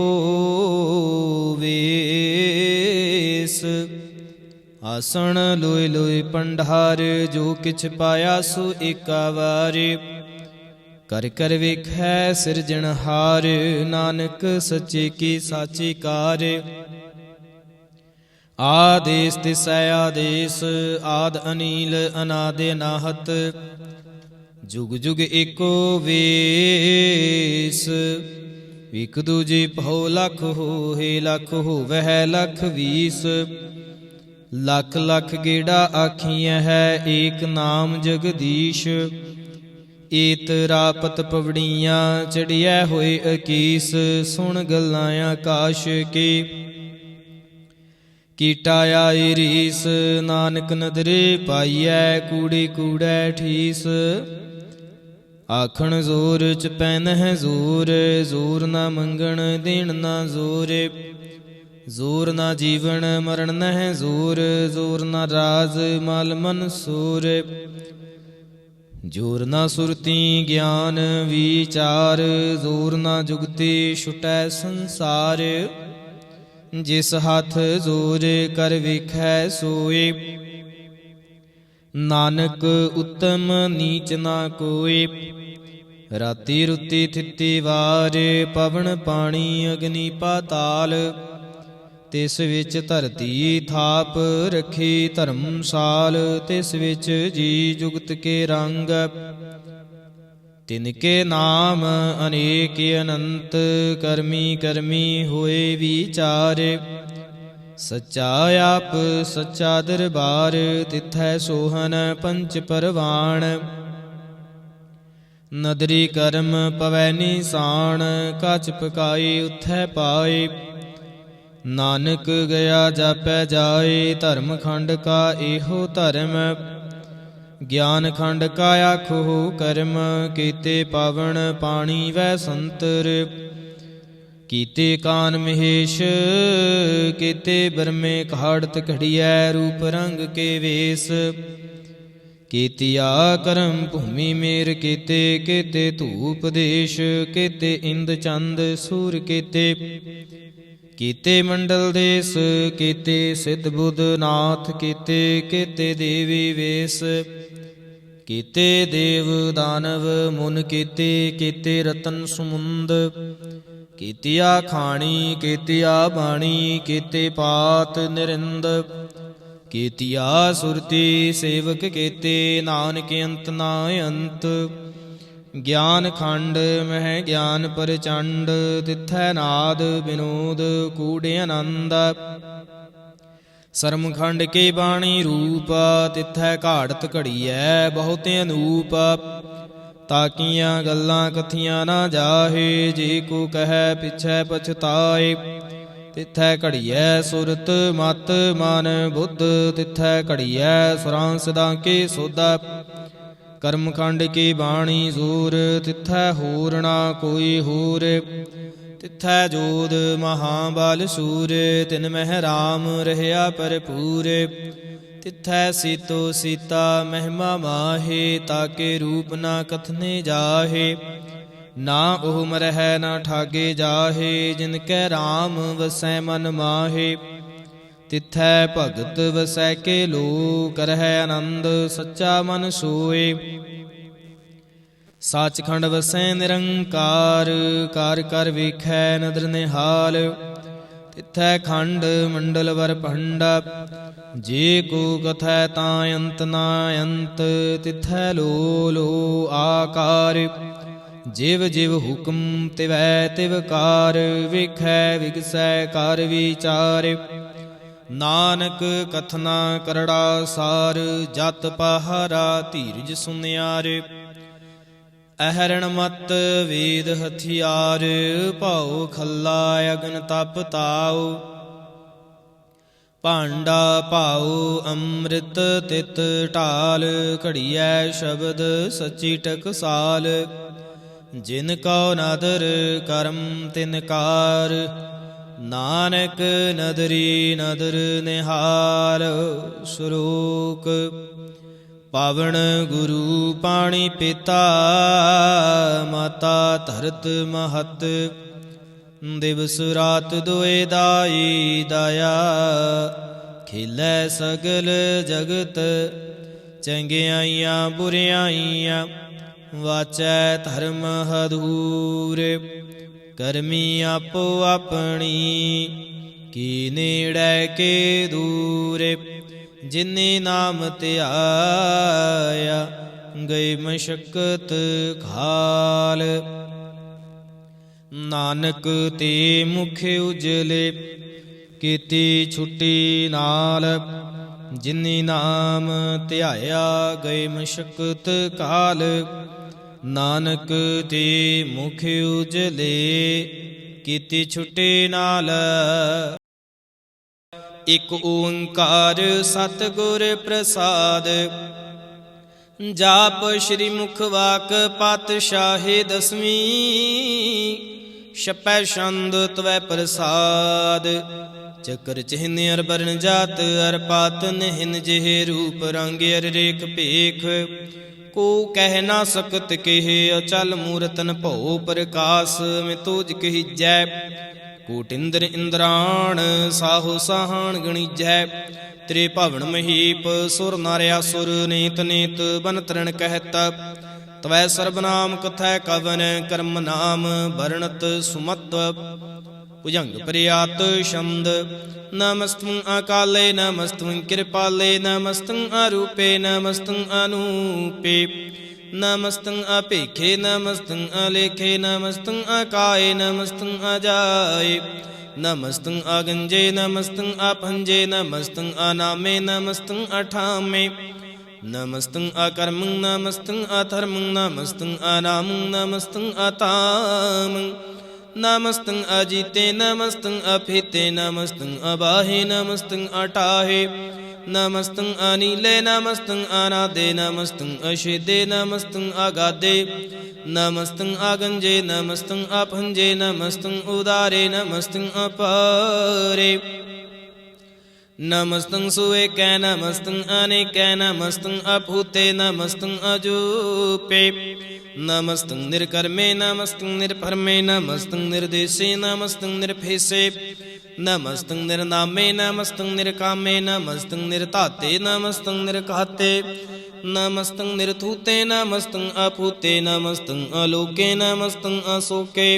वेस, आसन लोय लोय भंडार। जो किछ पाया सो एका वार, कर कर वेखै सिरजनहार। नानक सच्चे की साची कार, आदेस तिसै आदेस, आद अनील अनादि अनाहत। जुग जुग एको वेस, इक दूजे भौ लख होए। लख होवै लख बीस, लख लख गेड़ा आखियाँ है। एक नाम जगदीश, ਏਤ ਰਾਪਤ ਪਵੜੀਆਂ। ਚੜਿਆ ਹੋਏ ਅਕੀਸ, ਸੁਣ ਗੱਲਾਂ ਆਕਾਸ਼ ਕੀ। ਕੀਟਾ ਆਈ ਰੀਸ, ਨਾਨਕ ਨਦਰੇ ਪਾਈਐ। ਕੂੜੇ ਕੂੜੈ ਠੀਸ, ਆਖਣ ਜ਼ੋਰ ਚ ਪੈਨਹਿ ਜ਼ੋਰ। ਜ਼ੋਰ ਨਾ ਮੰਗਣ ਦੇਣ ਨਾ ਜ਼ੋਰ, ਜ਼ੋਰ ਨਾ ਜੀਵਨ ਮਰਨ ਨਹਿ ਜ਼ੋਰ। ਜ਼ੋਰ ਨਾ ਰਾਜ ਮਲ ਮਨ ਸੂਰ, ਜੋਰ ਨਾ ਸੁਰਤੀ ਗਿਆਨ ਵਿਚਾਰ। ਜ਼ੋਰ ਨਾ ਜੁਗਤੀ ਛੁਟੈ ਸੰਸਾਰ, ਜਿਸ ਹੱਥ ਜ਼ੋਰ ਕਰ ਵੇਖੈ ਸੋਏ। ਨਾਨਕ ਉਤਮ ਨੀਚ ਨਾ ਕੋਏ, ਰਾਤੀ ਰੁੱਤੀ ਥਿੱਤੀ ਵਾਰ। ਪਵਨ ਪਾਣੀ ਅਗਨੀ ਪਾਤਾਲ, ਤਿਸ ਵਿੱਚ ਧਰਤੀ ਥਾਪ ਰੱਖੀ ਧਰਮਸਾਲ। ਤਿਸ ਵਿੱਚ ਜੀ ਜੁਗਤ ਕੇ ਰੰਗ, ਤਿਨਕੇ ਨਾਮ ਅਨੇਕ ਅਨੰਤ। ਕਰਮੀ ਕਰਮੀ ਹੋਏ ਵਿਚਾਰ, ਸੱਚਾ ਆਪ ਸੱਚਾ ਦਰਬਾਰ। ਤਿਥੈ ਸੋਹਨ ਪੰਚ ਪਰਵਾਣ, ਨਦਰੀ ਕਰਮ ਪਵੈ ਨਿਸਾਨ। ਕਛ ਪਕਾਈ ਉਥੈ ਪਾਏ, ਨਾਨਕ ਗਿਆ ਜਾਪੈ ਜਾਏ। ਧਰਮ ਖੰਡ ਕਾ ਇਹੋ ਧਰਮ, ਗਿਆਨ ਖੰਡ ਕਾ ਆਖੋ ਕਰਮ। ਕੀਤੇ ਪਾਵਨ ਪਾਣੀ ਵੈ ਸੰਤਰ, ਕੀਤੇ ਕਾਨ ਮਹੇਸ਼। ਕੀਤੇ ਬਰਮੇ ਘਾੜਤ ਘੜੀਐ, ਰੂਪ ਰੰਗ ਕੇ ਵੇਸ। ਕੀਤਿਆ ਕਰਮ ਭੂਮੀ ਮੇਰ ਕੀਤੇ। ਕੀਤੇ ਧੂਪ ਦੇਸ਼, ਕੀਤੇ ਇੰਦ ਚੰਦ ਸੂਰ ਕੀਤੇ। ਕੀਤੇ ਮੰਡਲ ਦੇਸ, ਕੀਤੇ ਸਿੱਧ ਬੁੱਧ ਨਾਥ ਕੀਤੇ। ਕੀਤੇ ਦੇਵੀ ਵੇਸ, ਕੀਤੇ ਦੇਵ ਦਾਨਵ ਮੁਨ ਕੀਤੇ। ਕੀਤੇ ਰਤਨ ਸਮੁੰਦ, ਕੀਤਿਆ ਖਾਣੀ। ਕੀਤਿਆ ਬਾਣੀ, ਕੀਤੇ ਪਾਤ ਨਿਰਿੰਦ। ਕੀਤਿਆ ਸੁਰਤੀ ਸੇਵਕ ਕੀਤੇ। ਨਾਨਕ ਅੰਤ ਨਾ ਅੰਤ, ਗਿਆਨ ਖੰਡ ਮਹਿ ਗਿਆਨ ਪ੍ਰਚੰਡ। ਤਿਥੈ ਨਾਦ ਵਿਨੋਦ ਕੂੜੇ ਆਨੰਦ। ਸਰਮ ਖੰਡ ਕੇ ਬਾਣੀ ਰੂਪ, ਤਿਥੈ ਘਾੜਤ ਘੜੀਐ ਬਹੁਤ ਅਨੂਪ। ਤਾਕੀਆਂ ਗੱਲਾਂ ਕਥੀਆਂ ਨਾ ਜਾਹੇ, ਜੇ ਕੋ ਕਹੈ ਪਿਛੈ ਪਛਤਾਏ। ਤਿਥੈ ਘੜੀਐ ਸੁਰਤ ਮਤ ਮਨ ਬੁੱਧ। ਤਿਥੈ ਘੜੀਐ ਸੁਰਾਂ ਸਦਾ ਕੇ ਸੁਧ। ਕਰਮ ਖੰਡ ਕੀ ਬਾਣੀ ਜ਼ੋਰ, ਤਿਥੈ ਹੋਰ ਨਾ ਕੋਈ ਹੋਰ। ਤਿਥੈ ਜੋਧ ਮਹਾਬਲ ਸੂਰ, ਤਿਨ ਮਹਿ ਰਾਮ ਰਹਿਆ ਭਰਪੂਰ। ਤਿਥੈ ਸੀਤੋ ਸੀਤਾ ਮਹਿਮਾ ਮਾਹੇ, ਤਾਕੇ ਰੂਪ ਨਾ ਕਥਨੇ ਜਾਹੇ। ਨਾ ਉਹ ਮਰਹਿ ਨਾ ਠਾਗੇ ਜਾਹੇ, ਜਿਨ ਕੈ ਰਾਮ ਵਸੈ ਮਨ ਮਾਹੇ। ਤਿਥੈ ਭਗਤ ਵਸੈ ਕੇ ਲੋ, ਕਰਹਿ ਆਨੰਦ ਸੱਚਾ ਮਨ ਸੋਏ। ਸੱਚਖੰਡ ਵਸੈ ਨਿਰੰਕਾਰ, ਕਾਰ ਕਰ ਵੇਖੈ ਨਦਰ ਨਿਹਾਲ। ਤਿਥੈ ਖੰਡ ਮੰਡਲ ਵਰ ਭੰਡਾ, ਜੇ ਕੋ ਕਥੈ ਤਾਂ ਅੰਤ ਨਾ ਅੰਤ। ਤਿਥੈ ਲੋ ਲੋ ਆਕਾਰ, ਜਿਵ ਜਿਵ ਹੁਕਮ ਤਿਵੈ ਤਿਵ ਕਾਰ। ਵੇਖੈ ਵਿਗਸੈ ਕਰ ਵਿਚਾਰ, ਨਾਨਕ ਕਥਨਾ ਕਰੜਾ ਸਾਰ। ਜਤ ਪਹਾਰਾ ਧੀਰਜ ਸੁਨਿਆਰ, ਅਹਰਣ ਮਤ ਵੇਦ ਹਥਿਆਰ। ਭਾਉ ਖੱਲਾ ਅਗਨ ਤਪ ਤਾਉ, ਭਾਂਡਾ ਭਾਉ ਅੰਮ੍ਰਿਤ ਤਿਤ ਢਾਲ। ਘੜੀਐ ਸ਼ਬਦ ਸੱਚੀ ਟਕਸਾਲ, ਜਿਨ ਕਉ ਨਦਰ ਕਰਮ ਤਿਨ ਕਾਰ। ਨਾਨਕ ਨਦਰੀ ਨਦਰ ਨਿਹਾਲ। ਸ਼ਲੋਕ। ਪਾਵਨ ਗੁਰੂ ਪਾਣੀ ਪਿਤਾ, ਮਾਤਾ ਧਰਤ ਮਹਤ। ਦਿਵਸ ਰਾਤ ਦੁਇ ਦਾਈ ਦਾਇਆ, ਖੇਲੈ ਸਗਲ ਜਗਤ। ਚੰਗਿਆਈਆਂ ਬੁਰਿਆਈਆਂ, ਵਾਚੈ ਧਰਮ ਹਦੂਰ। ਕਰਮੀ ਆਪੋ ਆਪਣੀ, ਕੀ ਨੇੜੈ ਕੇ ਦੂਰ। ਜਿਨੇ ਨਾਮ ਧਿਆਇਆ, ਗਏ ਮਸ਼ਕਤ ਖਾਲ। ਨਾਨਕ ਤੇ ਮੁਖ ਉਜਲੇ, ਕੀਤੀ ਛੁੱਟੀ ਨਾਲ। ਜਿਨੇ ਨਾਮ ਧਿਆਇਆ, ਗਏ ਮਸ਼ਕਤ ਕਾਲ। ਨਾਨਕ ਤੇ ਮੁਖ ਉਜਲੇ, ਕੀਤੀ ਛੁੱਟੀ ਨਾਲ। ਇਕ ਓੰਕਾਰ ਸਤਿਗੁਰ ਪ੍ਰਸਾਦ, ਜਾਪ ਸ੍ਰੀ ਮੁਖ ਵਾਕ ਪਾਤਸ਼ਾਹੀ ਦਸਵੀਂ। ਛਪੈ ਛੰਦ ਤਵੈ ਪ੍ਰਸਾਦ, ਚੱਕਰ ਚਿਹਨ ਅਰ ਬਰਨ ਜਾਤ ਅਰ ਪਾਤ। ਨਿਹਨ ਜਿਹੇ ਰੂਪ ਰੰਗ ਅਰ ਰੇਖ ਭੇਖ, ਕੋ ਕਹਿ ਨਾ ਸਕਤ ਕਹੇ। ਅਚਲ ਮੂਰਤਨ ਭਉ ਪ੍ਰਕਾਸ਼, ਮੈਂ ਤੋਜ ਕਹੀਜੈ। ਕੋਟਿ ਇੰਦਰ ਇੰਦਰਾਣ, ਸਾਹੋ ਸਾਹਣ ਗਣੀਜੈ। ਤੇਰੇ ਭਵਨ ਮਹੀਪ, ਸੁਰ ਨਰ ਅਸੁਰ। ਨੀਤ ਨੀਤ ਬਨ ਤਰਨ ਕਹਿਤ, ਤਵੈ ਸਰਬਨਾਮ ਕਥੈ ਕਵਨ। ਕਰਮ ਨਾਮ ਵਰਣਤ ਸੁਮਤਵ, ਭੁਜੰਗ ਪ੍ਰਿਆਤ ਛੰਦ। ਨਮਸਤੰ ਅਕਾਲੇ ਨਮਸਤੰ ਕਿਰਪਾਲੇ, ਨਮਸਤੰ ਅਰੂਪੇ ਨਮਸਤੰ ਅਨੂਪੇ। ਨਮਸਤੰ ਅਭੇਖੇ ਨਮਸਤੰ ਅਲੇਖੇ, ਨਮਸਤੰ ਅਕਾਏ ਨਮਸਤੰ ਅਜਾਏ। ਨਮਸਤੰ ਅਗੰਜੇ ਨਮਸਤੰ ਅਭੰਜੇ, ਨਮਸਤੰ ਅਨਾਮੇ ਨਮਸਤੰ ਅਠਾਮੇ। ਨਮਸਤੰ ਅਕਰਮੰ ਨਮਸਤੰ ਅਧਰਮੰ, ਨਮਸਤੰ ਅਨਾਮੰ ਨਮਸਤੰ ਅਤਾਮੰ। ਨਮਸਤੰ ਅਜੀਤੇ ਨਮਸਤੰ ਅਭੀਤੇ, ਨਮਸਤੰ ਅਬਾਹੇ ਨਮਸਤੰ ਅਟਾਹੇ। ਨਮਸਤੰ ਅਨੀਲੇ ਨਮਸਤੰ ਅਨਾਦੇ, ਨਮਸਤੰ ਅਛੇਦੇ ਨਮਸਤੰ ਅਗਾਦੇ। ਨਮਸਤੰ ਅਗੰਜੇ ਨਮਸਤੰ ਅਭੰਜੇ, ਨਮਸਤੰ ਉਦਾਰੇ ਨਮਸਤੰ ਅਪਾਰੇ। ਨਮਸਤੰ ਸੁਏਕੈ ਨਮਸਤੰ ਅਨੇਕੈ, ਨਮਸਤੰ ਅਭੂਤੇ ਨਮਸਤੰ ਅਜੂਪੇ। ਨਮਸਤੰ ਨਿਰਕਰਮੇ ਨਮਸਤੰ ਨਿਰਭਰਮੇ, ਨਮਸਤੰ ਨਿਰਦੇਸੇ ਨਮਸਤੰ ਨਿਰਭੇਸੇ। ਨਮਸਤੰ ਨਿਰਨਾਮੇ ਨਮਸਤੰ ਨਿਰਕਾਮੇ, ਨਮਸਤੰ ਨਿਰਧਾਤੇ ਨਮਸਤੰ ਨਿਰਘਾਤੇ। ਨਮਸਤੰ ਨਿਰਥੂਤੇ ਨਮਸਤੰ ਅਭੂਤੇ, ਨਮਸਤੰ ਅਲੋਕੇ ਨਮਸਤੰ ਅਸੋਕੇ।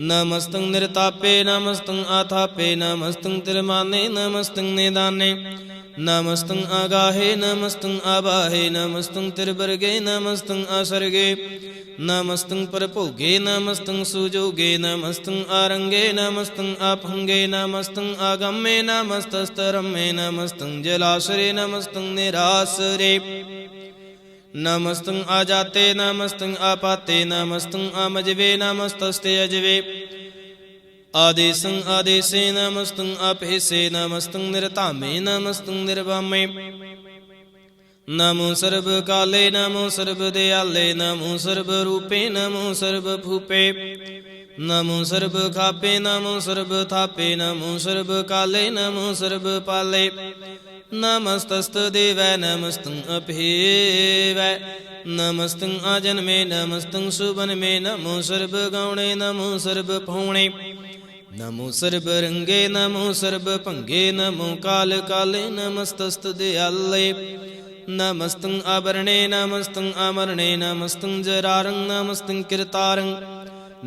ਨਮਸਤੰ ਨਿਰਤਾਪੇ ਨਮਸਤੰ ਆਥਾਪੇ, ਨਮਸਤੰ ਤਿਰਮਾਨੇ ਨਮਸਤੰ ਨਿਦਾਨੇ। ਨਮਸਤੰ ਅਗਾਹੇ ਨਮਸਤੰ ਆਬਾਹੇ, ਨਮਸਤੰ ਤਿਰਬਰਗੇ ਨਮਸਤੰ ਅਸਰਗੇ। ਨਮਸਤੰ ਪਰਭੋਗੇ ਨਮਸਤੰ ਸੁਜੋਗੇ, ਨਮਸਤੰ ਆਰੰਗੇ ਨਮਸਤੰ ਅਭੰਗੇ। ਨਮਸਤੰ ਆਗਮੇ ਨਮਸਤਸਤਰਮੇ, ਨਮਸਤੰ ਜਲਾਸਰੇ ਨਮਸਤੰ ਨਿਰਾਸਰੇ। ਨਮਸਤੰ ਆਜਾਤੇ ਨਮਸਤੰ ਆਪਾਤੇ, ਨਮਸਤੰ ਅਮਜਵੇ ਨਮਸਤਸਤੇ ਅਜਵੇ। ਆਦੇਸੰ ਆਦੇਸੇ ਨਮਸਤੰ ਅਭੇਸੇ, ਨਮਸਤੰ ਨਿਰਧਾਮੇ ਨਮਸਤੰ ਨਿਰਵਾਮੇ। ਨਮੋ ਸਰਬ ਕਾਲੇ ਨਮੋ ਸਰਬ ਦਿਆਲੇ, ਨਮੋ ਸਰਬ ਰੂਪੇ ਨਮੋ ਸਰਬ ਭੂਪੇ। ਨਮੋ ਸਰਬ ਖਾਪੇ ਨਮੋ ਸਰਬ ਥਾਪੇ, ਨਮੋ ਸਰਬ ਕਾਲੇ ਨਮੋ ਸਰਬ ਪਾਲੇ। ਨਮਸਤਸਤ ਦੇਵੈ ਨਮਸਤੰ ਅਭੇਵੈ, ਨਮਸਤੰ ਆਜਨਮੇ ਨਮਸਤੰ ਸੁਬਨਮੇ। ਨਮੋ ਸਰਬ ਗੌਣੇ ਨਮੋ ਸਰਬ ਭੌਣੇ, ਨਮੋ ਸਰਬ ਰੰਗੇ ਨਮੋ ਸਰਬ ਭੰਗੇ। ਨਮੋ ਕਾਲ ਕਾਲੇ ਨਮਸਤਸਤ ਦਿਆਲੇ, नमस्तं आभरणे नमस्तं आमरणे नमस्तं जरारं नमस्तं किरतारं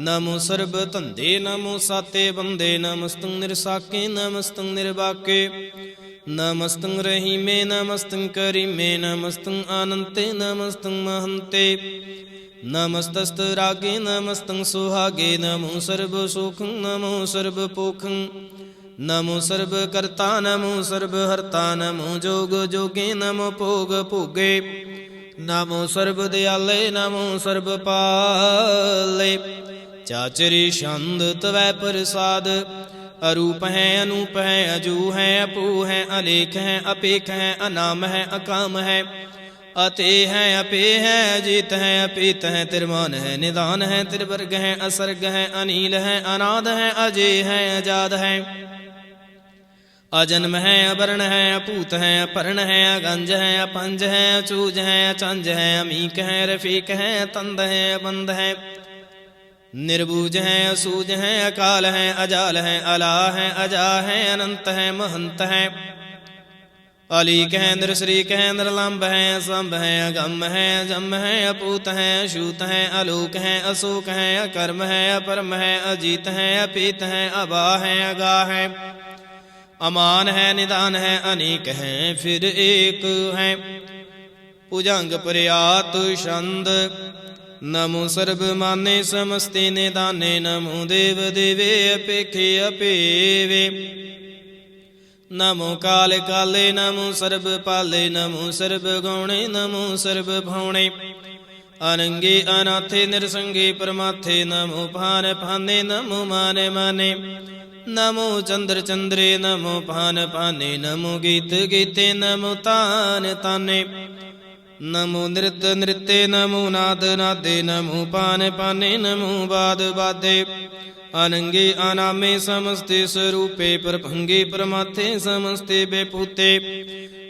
नमो सर्वतंदे नमो साते बंदे नमस्तं निरसाके नमस्तं निर्वाके नमस्तं रहीमे नमस्तं करीमे नमस्तं अनन्ते नमस्तं महन्ते नमस्तस्तरागे नमस्तं सुहागे नमो सर्वसुखं नमो सर्वपोखं नमो सर्वकर्ता नमो सर्वहर्ता नमो जोग जोगे नमो भोग भोगे नमो सर्वदयाले नमो सर्वपाले चाचरी छंद तवै प्रसाद अरूप है अनूप है अजू है अपू है अलेख है अपेख है अनाम है अकाम है अते है अपे है अजीत है अपीत है तिरमान है निदान है तिरवर्ग है असर्ग है अनील है अनाद है अजय है अजाद है अजन्म है अवर्ण है अपूत है अपर्ण है अगंज है अपंज है अचूज है अचंज है अमीक है रफीक है तंद है अबंद है निर्बूज है असूज है अकाल है अजाल है अला है अजा है अनंत है महंत है अलीक है निरश्रीक है निर्लंब है असंभ है अगम है अजम है अपूत है अशूत है अलोक है अशोक है अकर्म है अपरम है अजीत है अपीत है अबा है अगा है अमान है निदान है अनेक है फिर एक है भुजंग प्रयात छंद नमो सर्व माने समस्ते निदाने नमो देव देवे अपेखे अपेवे नमो काल काले नमो सर्व पाले नमो सर्व गौणे नमो सर्व भौणे अनंगे अनाथे निरसंगे परमाथे नमो भान भाने नमो माने माने नमो चंद्र चंद्रे नमो भान भाने नमो गीत गीते नमो तान ताने नमो नृत्य नृत्य नमो नाद नादे नमो पान पाने नमो बाद बादे अनंगे अनामे समस्ते स्वरूपे प्रभंगे प्रमाथे समस्ते बेपूते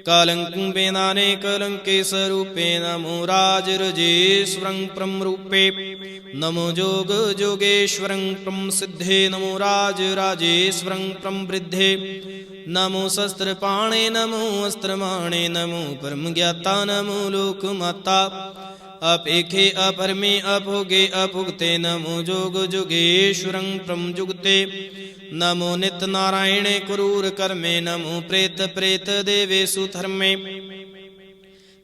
कालंकं वेदाने कलंके स्वरूपे नमो राजरजेश्वरं प्रम रूपे नमो जोग जोगेश्वरं प्रम सिद्धे नमो राजराजेश्वरं प्रम वृद्धे नमो शस्त्रपाणे नमो अस्त्रमाणे नमो परम ज्ञाता नमो लोकमाता अपेखे अपरमे अभोगे अभुगते नमो जोग जोगेश्वरं प्रम जुगते नमो नित्य नारायणे क्रूर कर्मे नमो प्रेत प्रेत देवेषु धर्मे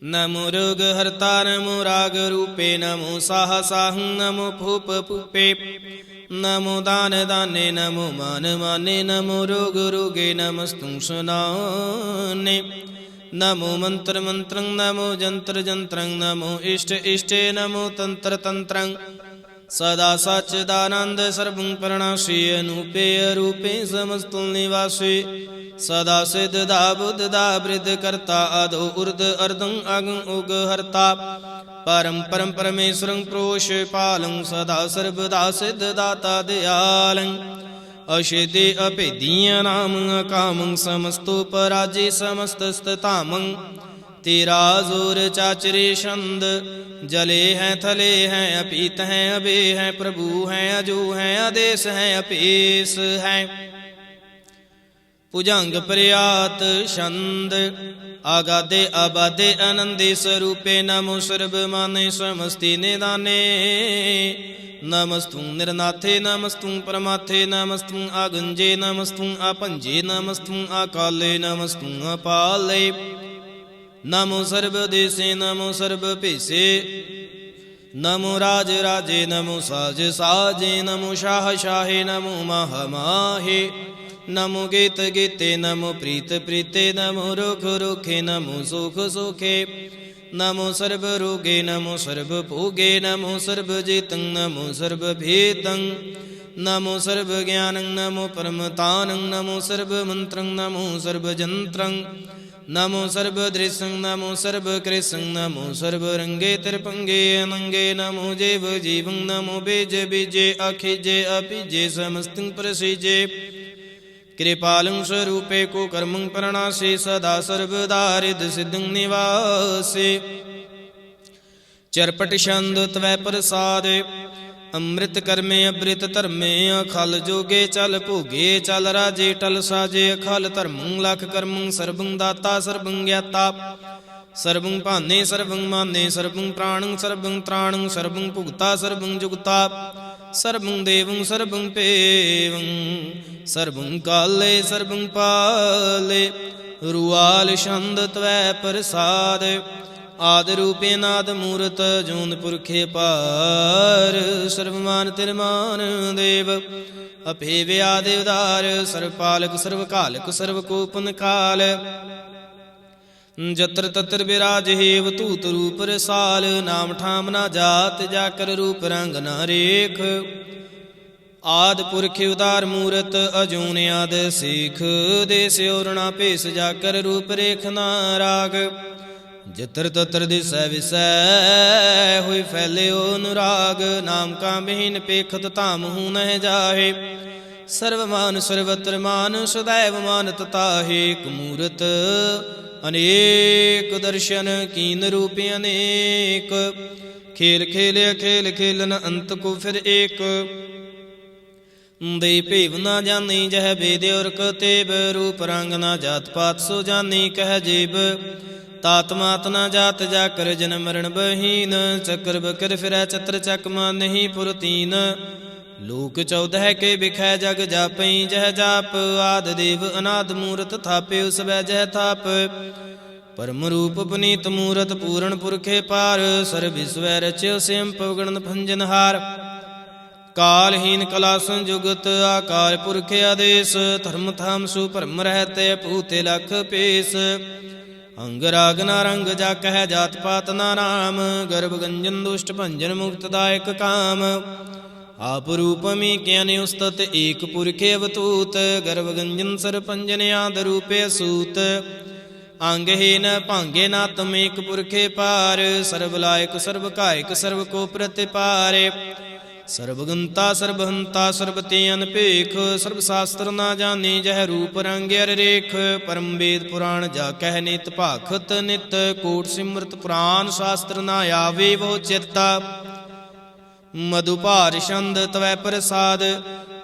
नमो रोग हर्ता नमो राग रूपे नमो साह साहं नमो भूप भूपे नमो दान दाने नमो मान माने नमो रोग रोगे नमस्तुं सुनाने नमो मंत्र मंत्रं नमो जंत्र जंत्रं नमो इष्ट इष्टे नमो तंत्र तंत्रं सदा सच्चिदानंद सर्वं प्रणाशी अनूपे अरूपे समस्तुं निवासी सदा सिद्धदा बुद्धदा वृद्ध कर्ता अधो ऊर्ध अर्धं अगं उग हर्ता परम परम परमेश्वरं प्रोष पालं सदा सर्वदा सिद्धदाता दयालं अशेदे अपेदीय नाम अकामं समस्तोपराजे समस्तस्तामं तेरा जोर चाचरे छंद जले है थले है अपीत है अबे है प्रभु है अजू है आदेश है अपेस है भुजंग प्रयात छंद आगादे आबादे आनंदे स्वरूपे नमो सर्व माने समस्ति निदाने नमस्तुं निर्नाथे नमस्तुं परमाथे नमस्तुं आगंजे नमस्तुं अपंजे नमस्तुं अकाले नमस्तुं अपाले नमो सर्वदेशे नमो सर्वपेशे नमो राज राजे नमो साज साजे नमो शाह शाहे नमो माह माहे नमो गीत गीते नमो प्रीत प्रीते नमो रुख रुखे नमो सुख सुखे नमो सर्व रोगे नमो सर्व भोगे नमो सर्व जितं नमो सर्व भेतं नमो सर्व ज्ञानं नमो परमतानं नमो सर्व मंत्रं नमो सर्व जंत्रं नमो सर्व दृश्यं नमो सर्व कृष्णं नमो सर्व रंगे त्रिपंगे अनंगे नमो जीव जीवं नमो बीज बीजे अखिजे अपिजे समस्तं प्रसिजे कृपालं स्वरूपे को कर्मं प्रणाशे सदा सर्वदा हृदि सिद्धं निवासे चरपट छंद त्वै प्रसादे अमृत कर्मे अमृत धर्मे अखल जोगे चल भोगे चल राजे टल साजे अखल धर्मं लख कर्मं सर्वं दाता सर्वं ज्ञाता ਸਰਬੰ ਭਾਨੇ ਸਰਬੰ ਮਾਨੇ ਸਰਬੰ ਪ੍ਰਾਣੰ ਸਰਬੰ ਤ੍ਰਾਣੰ ਸਰਬੰ ਭੁਗਤਾ ਸਰਬੰ ਜੁਗਤਾ ਸਰਬੰ ਦੇਵੰ ਸਰਬੰ ਭੇਵੰ ਸਰਬੰ ਕਾਲੇ ਸਰਬੰ ਪਾਲੇ ਰੁਆਲ ਛੰਦ ਤਵੈ ਪ੍ਰਸਾਦ ਆਦਿ ਰੂਪੇ ਨਾਦ ਮੂਰਤ ਜੂਨ ਪੁਰਖੇ ਪਾਰ ਸਰਬਮਾਨ ਤਿਰਮਾਨ ਦੇਵ ਅਭੇ ਵਿਆਦਿ ਉਦਾਰ ਸਰਬ ਪਾਲਕ ਸਰਬ ਕਾਲਕ ਸਰਬ ਕੋਪਨ ਕਾਲ ਜਤਰ ਤਤਰ ਬਿਰਾਜੇ ਵਤੂਤ ਰੂਪ ਰਸਾਲ ਨਾਮ ਠਾਮ ਨਾ ਜਾਤ ਜਾ ਕਰ ਰੂਪ ਰੰਗ ਨਾ ਰੇਖ ਆਦ ਪੁਰਖ ਉਦਾਰ ਮੂਰਤ ਅਜੂਨ ਆਦ ਸੇਖ ਦੇ ਸਿਉਰਣਾ ਭੇਸ ਜਾ ਕਰ ਰੂਪ ਰੇਖ ਨਾ ਰਾਗ ਜਿਤਰ ਤਤਰ ਦਿਸੈ ਵਿਸੈ ਹੋਇ ਫੈਲਿਓ ਅਨੁਰਾਗ ਨਾਮ ਕਾ ਬਿਹੀਨ ਪੇਖਤ ਧਾਮ ਹੂ ਨਹਿ ਜਾਹੇ ਸਰਵ ਮਾਨ ਸਰਵਤਰ ਮਾਨ ਸदैव ਮਾਨਤ ਤਾਹੇ ਇਕ ਮੂਰਤ ਅਨੇਕ ਦਰਸ਼ਨ ਕੀਨ ਰੂਪ ਅਨੇਕ ਖੇਲ ਖੇਲਿਆ ਖੇਲ ਖੇਲਨ ਅੰਤ ਕੋ ਫਿਰ ਏਕ ਦੇ ਭੇਵ ਨਾ ਜਾਣੀ ਜਹ ਬੇਦ ਔਰ ਕਤੇਬ ਰੂਪ ਰੰਗ ਨਾ ਜਾਤ ਪਾਤ ਸੋ ਜਾਣੀ ਕਹਿ ਜੀਬ ਤਾਤ ਮਾਤ ਨਾ ਜਾਤ ਜਾ ਕਰ ਜਨਮ ਮਰਨ ਬਹੀਨ ਚੱਕਰ ਬਕਰ ਫਿਰੈ ਚਤਰ ਚੱਕਮਾ ਨਹੀਂ ਪੁਰਤੀਨ ਲੋਕ 14 ਕੇ ਬਿਖੈ ਜਗ ਜਾਪਈ ਜਹ ਜਾਪ ਆਦ ਦੇਵ ਅਨਾਦ ਮੂਰਤ ਥਾਪਿ ਸਵੈ ਜਹ ਥਾਪ ਪਰਮ ਰੂਪ ਪੁਨੀਤ ਮੂਰਤ ਪੂਰਨ ਪੁਰਖੇ ਪਾਰ ਸਰਬ ਵਿਸਵੈ ਰਚਿਓ ਸਿਮ ਪਵਗਣ ਭੰਜਨਹਾਰ ਕਾਲਹੀਨ ਕਲਾ ਸੰਜੁਗਤ ਆਕਾਰ ਪੁਰਖ ਆਦੇਸ ਧਰਮ ਥਾਮ ਸੁ ਭਰਮ ਰਹਤੇ ਭੂਤੇ ਲਖ ਪੇਸ ਅੰਗ ਰਾਗ ਨਾ ਰੰਗ ਜਾ ਕਹਿ ਜਾਤ ਪਾਤ ਨਾ ਨਾਮ ਗਰਭ ਗੰਜਨ ਦੁਸ਼ਟ ਭੰਜਨ ਮੁਕਤ ਦਾਇਕ ਕਾਮ ਆਪ ਰੂਪਮੀ ਕਿਆਨਿ ਉਸਤਤ ਏਕ ਪੁਰਖੇ ਅਵਤੂਤ ਗਰਭ ਗੰਜਨ ਸਰ ਪੰਜਨ ਆਦ ਰੂਪੇ ਅਸੂਤ ਅੰਗਹੀਨ ਭਾਂਗੇ ਨਾ ਤੁਮ ਏਕ ਪੁਰਖੇ ਪਾਰ ਸਰਬ ਲਾਇਕ ਸਰਬ ਕਾਇਕ ਸਰਬ ਕੋ ਪ੍ਰਤਿਪਾਰੇ ਸਰਬ ਗੰਤਾ ਸਰਬ ਹੰਤਾ ਸਰਬ ਤੇ ਅਨਪੇਖ ਸਰਬ ਸ਼ਾਸਤਰ ਨਾ ਜਾਣੀ ਜਹ ਰੂਪ ਰੰਗ ਅਰ ਰੇਖ ਪਰਮ ਵੇਦ ਪੁਰਾਣ ਜਾ ਕਹਿ ਨਿਤ ਭਾਖਤ ਨਿਤ ਕੋਟ ਸਿਮਰਤ ਪੁਰਾਨ ਸ਼ਾਸਤਰ ਨਾ ਆਵੇ ਵੋ ਚਿਰਤਾ ਮਧੁ ਭਾਰ ਛੰਦ ਤਵੈ ਪ੍ਰਸਾਦ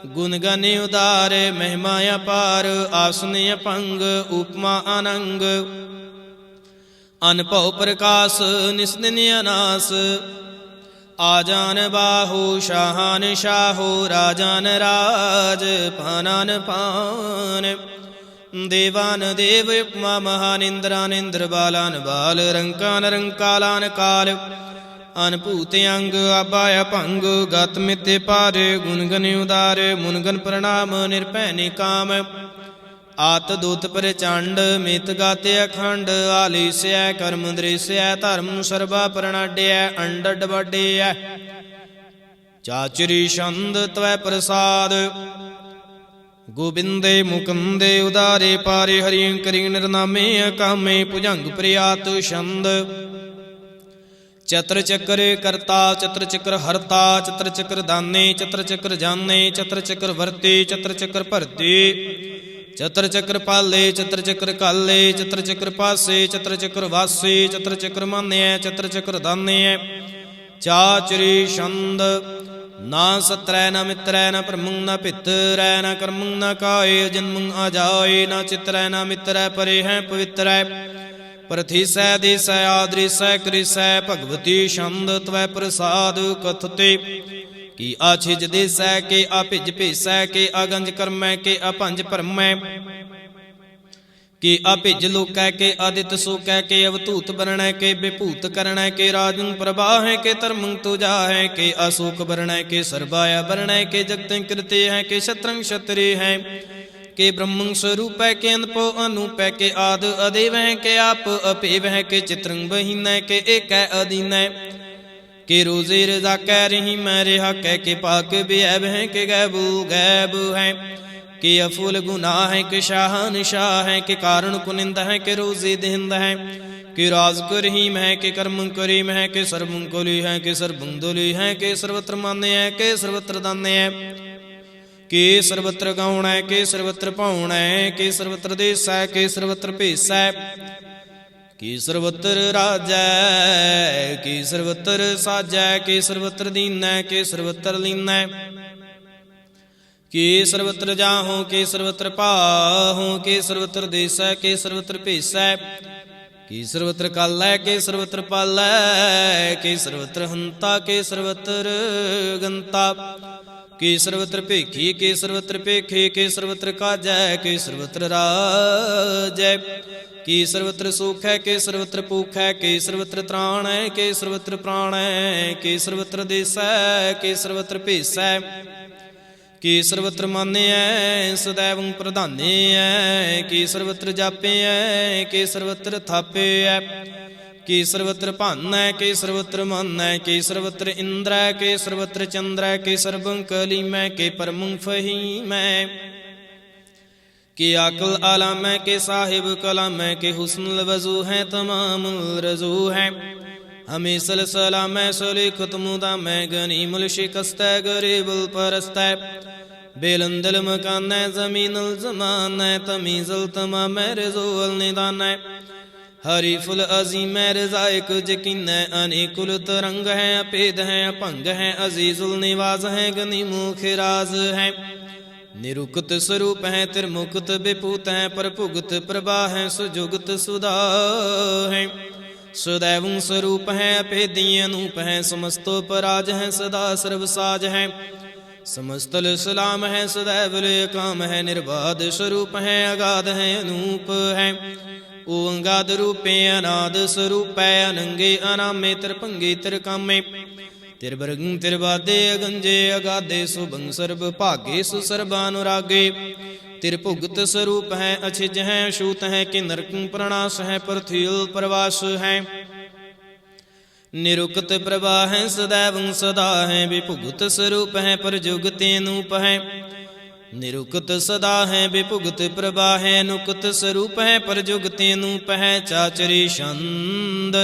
ਗੁਣ ਗਾਨੇ ਉਦਾਰ ਮਹਿਮਾ ਅਪਾਰ ਆਸਨ ਅਪੰਗ ਉਪਮਾ ਅਨੰਗ ਅਨਭਉ ਪ੍ਰਕਾਸ਼ ਨਿਸਦਿਨ ਅਨਾਸ ਆਜਾਨ ਬਾਹੂ ਸ਼ਾਹਾਨ ਸ਼ਾਹੋ ਰਾਜਾਨ ਰਾਜ ਪਾਨਾਨ ਪਾਨ ਦੇਵਾਨ ਦੇਵ ਉਪਮਾ ਮਹਾਨ ਇੰਦਰਾਨ ਇੰਦਰ ਬਾਲਾਨ ਬਾਲ ਰੰਕਾਨ ਰੰਕਾਲਾਨ ਕਾਲ ਅਨਭੂਤ ਅੰਗ ਆਬਾ ਅਭੰਗ ਗਤ ਮਿਤੇ ਪਾਰੇ ਗੁਣ ਗਨ ਉਦਾਰ ਮੁਨਗਨ ਪ੍ਰਣਾਮ ਨਿਰਭੈ ਨਿਕਾਮ ਆਤ ਦੂਤ ਪ੍ਰਚੰਡ ਮਿਤ ਗਾਤੇ ਅਖੰਡ ਆਲੀਸੈ ਕਰਮ ਦ੍ਰਿਸੈ ਧਰਮ ਸਰਬਾ ਪ੍ਰਣਾਡਿਐ ਅੰਡਡ ਵੱਡਿਐ ਚਾਚਰੀ ਛੰਦ ਤਵੈ ਪ੍ਰਸਾਦ ਗੋਬਿੰਦੇ ਮੁਕੰਦੇ ਉਦਾਰੇ ਪਾਰੇ ਹਰਿ ਕਰੀ ਨਿਰਨਾਮੇ ਅਕਾਮੇ ਭੁਜੰਗ ਪ੍ਰਿਆਤ ਛੰਦ ਚਤਰ ਚੱਕਰ ਕਰਤਾ ਚਤਰ ਚੱਕਰ ਹਰਤਾ ਚਤਰ ਚੱਕਰ ਦਾਨੇ ਚਤਰ ਚੱਕਰ ਜਾਨੇ ਚਤਰ ਚੱਕਰ ਵਰਤੇ ਚਤਰ ਚੱਕਰ ਭਰਤੇ ਚਤਰ ਚੱਕਰ ਪਾਲੇ ਚਤਰ ਚੱਕਰ ਕਾਲੇ ਚਤਰ ਚੱਕਰ ਪਾਸੇ ਚਤਰ ਚੱਕਰ ਵਾਸੇ ਚਤਰ ਚੱਕਰ ਮਾਨਿਐ ਚਤਰ ਚੱਕਰ ਦਾਨਿਐ ਚਾਚਰੀ ਛੰਦ ਨਾ ਸਤਰੈ ਨਾ ਮਿਤਰੈ ਨਾ ਭਰਮੰ ਨਾ ਭਿਤਰੈ ਨਾ ਕਰਮੰ ਨਾ ਕਾਏ ਜਨਮੰ ਆਜਾਏ ਨਾ ਚਿਤਰੈ ਨਾ ਮਿਤਰੈ ਪਰੇ ਹੈ ਪਵਿੱਤਰੈ ਪ੍ਰਥਿਸੈ ਦੇਸੈ ਆਦ੍ਰਿਸੈ ਕ੍ਰਿਸੈ ਭਗਵਤੀ ਛੰਦ ਤਵੈ ਪ੍ਰਸਾਦ ਕਥਤੇ ਕੀ ਆਛਿਜ ਦੇਸੈ ਕੇ ਆਪਿਜ ਭੇਸੈ ਕੇ ਆਗੰਜ ਕਰਮੈ ਕੇ ਆਪੰਜ ਭਰਮੈ ਕੇ ਆਪਿਜ ਲੋਕੈ ਕੇ ਆਦਿਤ ਸੋਕੈ ਕੇ ਅਵਤੂਤ ਬਰਣੈ ਕੇ ਬਿਭੂਤ ਕਰਣੈ ਕੇ ਰਾਜੰ ਪ੍ਰਭਾਹੈ ਕੇ ਧਰਮੰ ਤੁਜਾਹੈ ਕੇ ਅਸੋਕ ਬਰਣੈ ਕੇ ਸਰਬਾਇਆ ਬਰਣੈ ਕੇ ਜਗਤੰ ਕਿਰਤੇ ਹੈ ਕੇ ਸ਼ਤਰੰ ਸ਼ਤਰੇ ਹੈ ਕੇ ਬ੍ਰਹਮੰ ਸਰੂਪੈ ਕੇ ਅਨਪੋ ਅਨੂਪੈ ਕੇ ਆਦ ਅਦੇਵੈ ਕੇ ਆਪ ਅਭੇਵੈ ਕੇ ਚਿਤਰੰ ਬਹੀਨੈ ਕੇ ਏਕੈ ਅਦੀਨੈ ਕੇ ਰੋਜ਼ੇ ਰਜ਼ਾ ਕਹਿ ਰਹੀ ਮੈਂ ਰਿਹਾ ਕਹਿ ਕੇ ਪਾਕ ਬਿਐਬ ਹੈ ਕਿ ਗੈਬੂ ਗੈਬ ਹੈ ਕਿ ਅਫੁਲ ਗੁਨਾਹ ਹੈ ਕਿ ਸ਼ਾਹਨ ਸ਼ਾਹ ਹੈ ਕਿ ਕਾਰਨ ਕੁਨਿੰਦ ਹੈ ਕਿ ਰੋਜ਼ੇ ਦਿੰਦ ਹੈ ਕਿ ਰਾਜ ਕਰਹੀਮ ਹੈ ਕਿ ਕਰਮ ਕਰੀਮ ਹੈ ਕਿ ਸਰਬੰ ਕੋਲੀ ਹੈ ਕਿ ਸਰਬੰ ਦੁਲੀ ਹੈ ਕਿ ਸਰਵਤਰ ਮਾਨਿ ਹੈ ਕਿ ਸਰਵਤਰ ਦਾਨਿ ਹੈ ਕਿ ਸਰਵਤਰ ਗਾਉਣ ਹੈ ਕਿ ਸਰਵਤਰ ਭਾਉਣ ਹੈ ਕਿ ਸਰਵਤਰ ਦੇਸੈ ਕਿ ਸਰਵਤਰ ਭੇਸੈ ਕੀ ਸਰਵਤਰ ਰਾਜੈ ਕੀ ਸਰਵਤਰ ਸਾਜੈ ਕੀ ਸਰਵਤਰ ਦੀਨੈ ਕੀ ਸਰਵਤਰ ਲੀਨੈ ਕੀ ਸਰਵਤਰ ਜਾਹੋ ਕੀ ਸਰਵਤਰ ਭਾਹੋ ਕੀ ਸਰਵਤਰ ਦੇਸੈ ਕੀ ਸਰਵਤਰ ਭੇਸੈ ਕੀ ਸਰਵਤਰ ਕਾਲੈ ਕੇ ਸਰਵਤਰ ਪਾਲੈ, ਕੇ ਸਰਵਤਰ ਹੰਤਾ ਕੇ ਸਰਵਤਰ ਗੰਤਾ, ਕੇ ਸਰਵਤਰ ਭੇਖੀ ਕੇ ਸਰਵਤਰ ਭੇਖੇ, ਕੇ ਸਰਵਤਰ ਕਾਜੈ ਕੇ ਸਰਵਤਰ ਰਾਜੈ, ਕੀ ਸਰਵਤਰ ਸੁਖ ਹੈ ਕੇ ਸਰਵਤਰ ਭੂਖ ਹੈ, ਕੇ ਸਰਵਤਰ ਤ੍ਰਾਣ ਹੈ ਕੇ ਸਰਵਤਰ ਪ੍ਰਾਣ ਹੈ, ਕੇ ਸਰਵਤਰ ਦੇਸੈ ਕੇ ਸਰਵਤਰ ਭੇਸੈ, ਕੀ ਸਰਵਤਰ ਮਾਨਿਐ ਸदैवं ਪ੍ਰਧਾਨਿਐ, ਕੀ ਸਰਵਤਰ ਜਾਪਿਐ ਕੇ ਸਰਵਤਰ ਥਾਪਿਐ, ਕੀ ਸਰਵਤਰ ਭਾਨੈ ਕੇ ਸਰਵਤਰ ਮਾਨੈ, ਕੇ ਸਰਵਤਰ ਇੰਦਰੈ ਕੇ ਸਰਵਤਰ ਚੰਦਰੈ, ਕੇ ਸਰਬੰ ਕਲੀਮੈ ਕੇ ਪਰਮੰ ਫਹੀਮੈ, कि अकल आलाम है के साहिब कलाम है, के हुस्न वजू है तमाम रजू है, हमें सलाम है सलीखत मुदाम है, गनीमुल शिकस्त है गरीबुल परस्त है, बेलंदल मकान है जमीनुल जमान है, तमीजुल तमाम है रिजुल निदान है, हरीफुल अजीम है रजाए कुछ यकीन है, अनेकुल तरंग है अपेद है अभंग है, अजीजुल निवाज है गनीमु खिराज है, निरुक्त स्वरूप है त्रिमुक्त विभूत है, प्रभुगत प्रभा है सुजुगत सुधा है, सदैवं स्वरूप है अभेदी अनूप है, समस्तो पराज है सदा सर्वसाज है, समस्तल सलाम है सदैव काम है, निर्बाध स्वरूप है अगाध है अनूप है, ओंगाद रूपे अनाद स्वरूप है, अनंगे अनामे त्रिभंगे त्रिकामे, तिरबरगं तिरबादे अगंजे अगाधे सुभंग सर्ब भागे सुसर्बानुरागे, तिरभुगत स्वरूप है अछिज है अछूत है, कि नरकं प्रणाश है पृथ्वी प्रवास है, निरुक्त प्रभा है सदैवं सदा है, विभुगत स्वरूप है परजुगते नूप है, निरुक्त सदा है विभुगत प्रभा है, नुकत स्वरूप है परजुगते नूप है, चाचरी छंद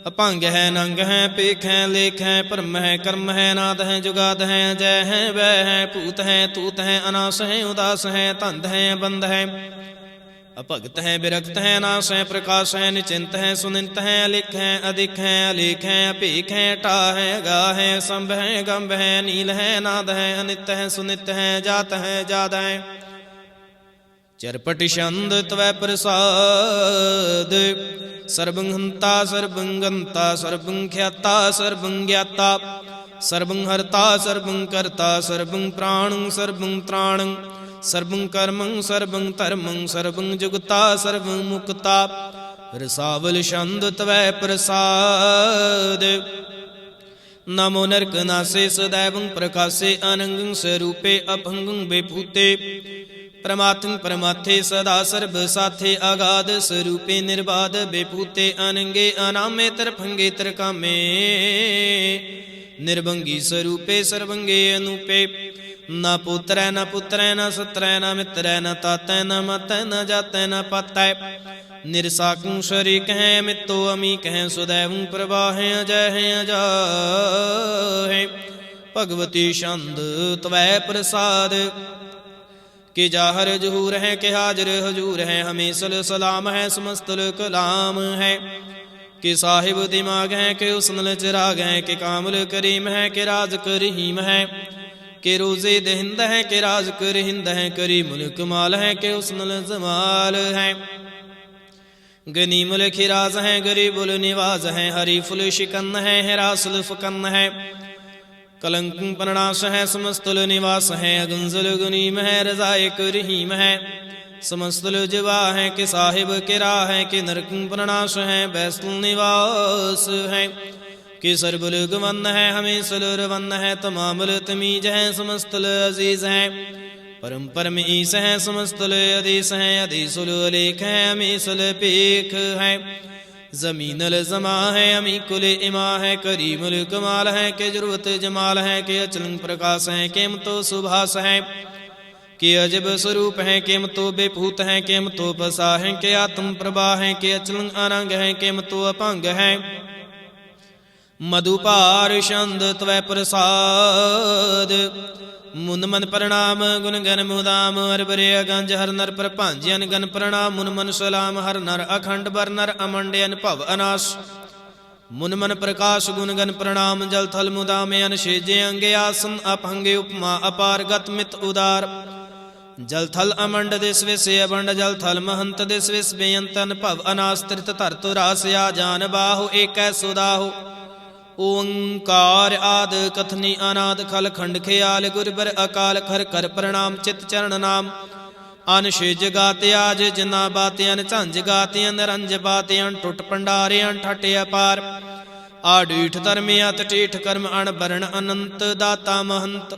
अभंग है नंग है पेख है लेख है परम है कर्म है नाद है जुगाद है, जय है वह है भूत है तूत है, अनास है उदास है धंध है बंद है, अभगत है विरक्त है नाश है प्रकाश है, निचिंत है सुनिंत है अलिख है अधिक है अलेख है अपेख है टा है गा है संभ है गंभ है, नील है नाद है अनित है सुनित है जात है जाद है, चरपट छंद त्वै प्रसाद, सर्वं हंता सर्वं गंता सर्वं ख्याता सर्वं ज्ञाता, सर्वं हर्ता सर्वं कर्ता सर्वं प्राणं सर्वं त्राणं, सर्वं कर्मं सर्वं धर्मं सर्वं जुगता सर्वं मुक्ता, रसावल छंद त्वै प्रसाद, नमो नरक नासे सदैवं प्रकाशे, अनंगं स्वरूपे अभंगं विभूते, परमात्म परमाथे सदा सर्ब साथे, अगाध स्वरूपे निर्बाध विभूते, अनंगे अनामे तरफंगे तरकामे, निर्भंगी स्वरूपे सर्वंगे अनूपे, न पुत्र न पुत्र न सत्र न मित्र न तातै न मतै न जातै न पातै, निरसाकुं शरीक है मित्तो अमीक है, सदैवं प्रभा है अजय है अजय है, भगवती छंद त्वै प्रसाद, कि जाहर जहूर है कि हाजर हजूर है, हमें सलाम है समस्त कलाम है, कि साहिब दिमाग है कि हुस्न चिराग है, कि कामल करीम है कि राज करीम है, कि रोज़े दहिंद है कि राज करहिंद है, करीमुल कमाल है कि हुस्न जमाल है, गनीमुल खिराज है गरीबुल निवाज है, हरीफुल शिकन है हिरासुल फकन है, कलंक प्रणाश है समस्तुल निवास है, अगंजुल गुनीम है रजायक रहीम है, समस्तुल जिवा है कि साहिब किरा है, कि नरक प्रणाश है बैस्तुल निवास है, कि सरबुल गवन है हमें सुलरवन है, तमामुल तमीज है समस्तुल अजीज है, परम परम ईस है समस्तुल अधीस है, अधीसुल लेख है हमें सुल पेख है, जमीनल जमा है अमी कुल इमा है, करीमुल कमाल है कि जरूरत जमाल है, कि अचलं प्रकाश है किम तो सुभाष है, कि अजब स्वरूप है किम तो बेभूत है, किम तो पसा है कि आत्म प्रभा है, कि अचलं अरंग है किम तो अपंग है, मधुपार छंद त्वै प्रसाद, मुन मन प्रणाम गुण गन मुदाम, हर बरे गंज हर नर पर भांजन गन प्रणाम, मुन मन सलाम हर नर अखंड बर नर अमंडयन भव अनाश, मुन मन प्रकाश गुण गन प्रणाम, जल थल मुदाम अनशेजे अंगे आसन अपहंगे उपमा अपार गत मित उदार, जल थल अमंड दिस विस अबंड जल थल महंत दिस विस बेअंतन भव अनास्त्रित धरतु रास या जान बाहु एक सुदाहु ओंकार आद कथनी अनाद खल खंड ख्याल गुरबर अकाल खर कर प्रणाम चित चरण नाम अनशिज गाते आज जिना बातियन झंझ गातियन रंज बातियन टुट पंडारियन ठट अपार आडीठ धर्म अत टीठ कर्म अणबरण अनंत दाता महंत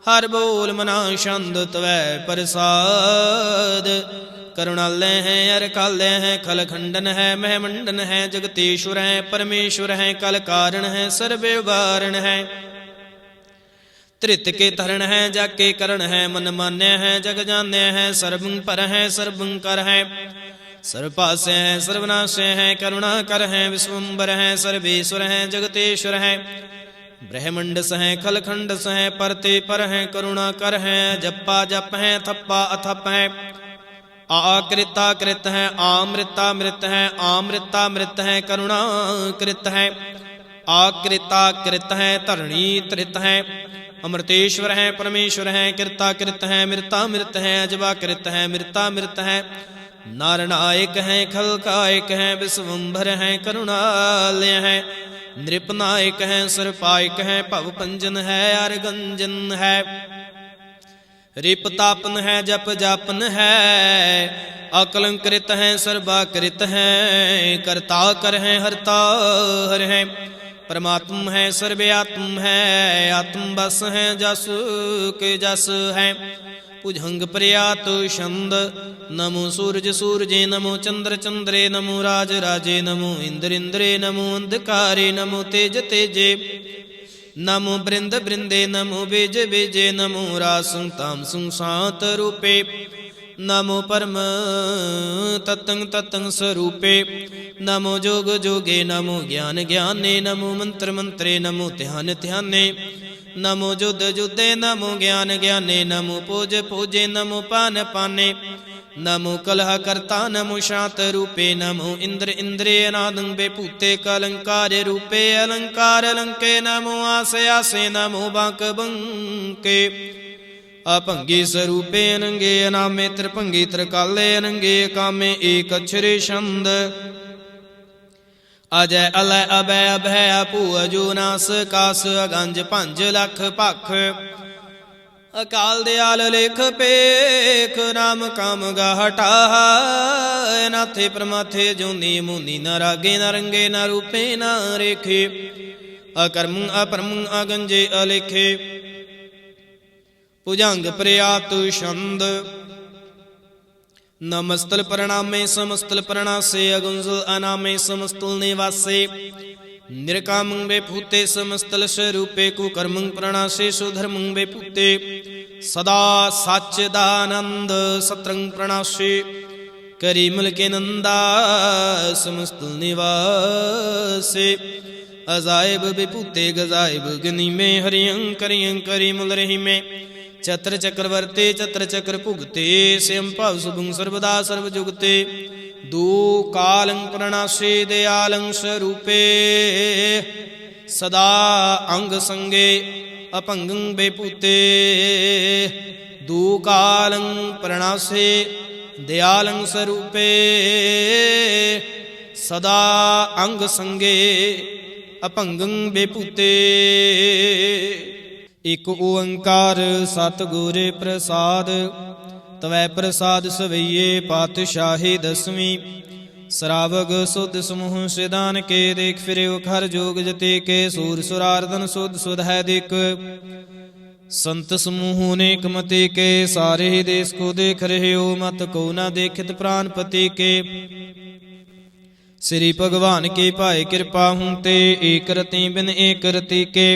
हर बोल मना छंद तवै प्रसाद करुणालय है अरकालय है खल खंडन है महमंडन है जगतीश्वर है परमेश्वर है कल कारण है सर्वे वारण है त्रित के तरण है जग के करण है मन मान्य है जग जान्य है सर्वं पर है सर्वं कर है सर्वपास्य है सर्वनाश्य है करुणा कर है विश्वम्बर है सर्वेश्वर है जगतेश्वर है ब्रह्मंड सह खल खंड सह परते पर है करुणा कर है जप्पा जप है थप्पा अथप है आकृता कृत है आमृता मृत है आमृता मृत है करुणा कृत है आकृता कृत है धरणी त्रित है अमृतेश्वर है परमेश्वर है कृता कृत है मृता मृत है अजबा कृत है मृता मृत है नारनायक है खलकायक है विश्वम्भर है करुणालय है नृपनायक है सर्पायक है भवपंजन है अरगंजन है रिपतापन है जप जापन है अकलंकृत है सर्वाकृत है कर्ता कर है हरता हर है परमात्म है सर्वयात्म है आत्म बस है जस के जस है भुजंग प्रयात छंद नमो सूरज सूरजे नमो चंद्र चंद्रे नमो राज राजे नमो इंद्र इंद्रे नमो अंधकारे नमो तेज तेजे नमो बृंद बृंदे नमो बेज बेजे नमो रासुं तामसुं सात रूपे नमो परम ततंग ततंग स्वरूपे नमो जोग जोगे नमो ज्ञान ज्ञाने नमो मंत्र मंत्रे नमो ध्यान ध्याने नमो जुद जुदे नमो ज्ञान ज्ञाने नमो पूज पूजे नमो पान पाने नमो कलह करता नमो शांत रूपे नमो इंद्र इंद्रे अनादं बेपूते कलंकार रूपे अलंकार अलंके नमो आसे आसे नमो बांक बंके अपंगी स्वरूपे अनंगे अनामे त्रिभंगी त्रिकाले अनंगे कामे एक अक्षरे छंद अजय अलय अभय अभय अपू अजूनास कास अगंज पंज लख पख अकाल दयाल लेख पेख राम काम गाहटा नाथे प्रमाथे जोनी मुनि न रागे न रंगे न रूपे न रेखे अकर्म अपरम अगंजे अलेखे भुजंग प्रयातु छंद नमस्तल प्रणामे समस्तल प्रणासे अगुंजल अनामे समस्तुल निवासे निरकामं बेभूते समस्तल स्वरूपे कुकर्मं प्रणासे सुधर्मं बेभूते सदा सच्चिदानंद सत्रं प्रणासे करीमल के नंदा समस्तुल निवासे अजायब बेभूते गजायब गनी में हरियं करियं करीमल रही में चत्र चक्रवर्ती चत्र चक्र भुगते स्यं भव शुभं सर्वदा सर्वजुगते दो कालं प्रणाशे दयालं स्वरूपे सदा अंग संगे अपंगं बेपूते दो कालं प्रणाशे दयालं स्वरूपे सदा अंग संगे अपंगं बेपूते इक ओंकार सतगुर प्रसाद तवै प्रसाद सवैये पातशाही दसवीं श्रावग सुध समूह सिदान के देख फिरे खर जोग जते के सूर सुरार्दन सुध सुध है दिक संत समूह नेक मति के सारे ही देश को देख रहे हो मत को न देखित प्राणपति के श्री भगवान की पाए कृपा हूं ते एक रति बिन एक रति के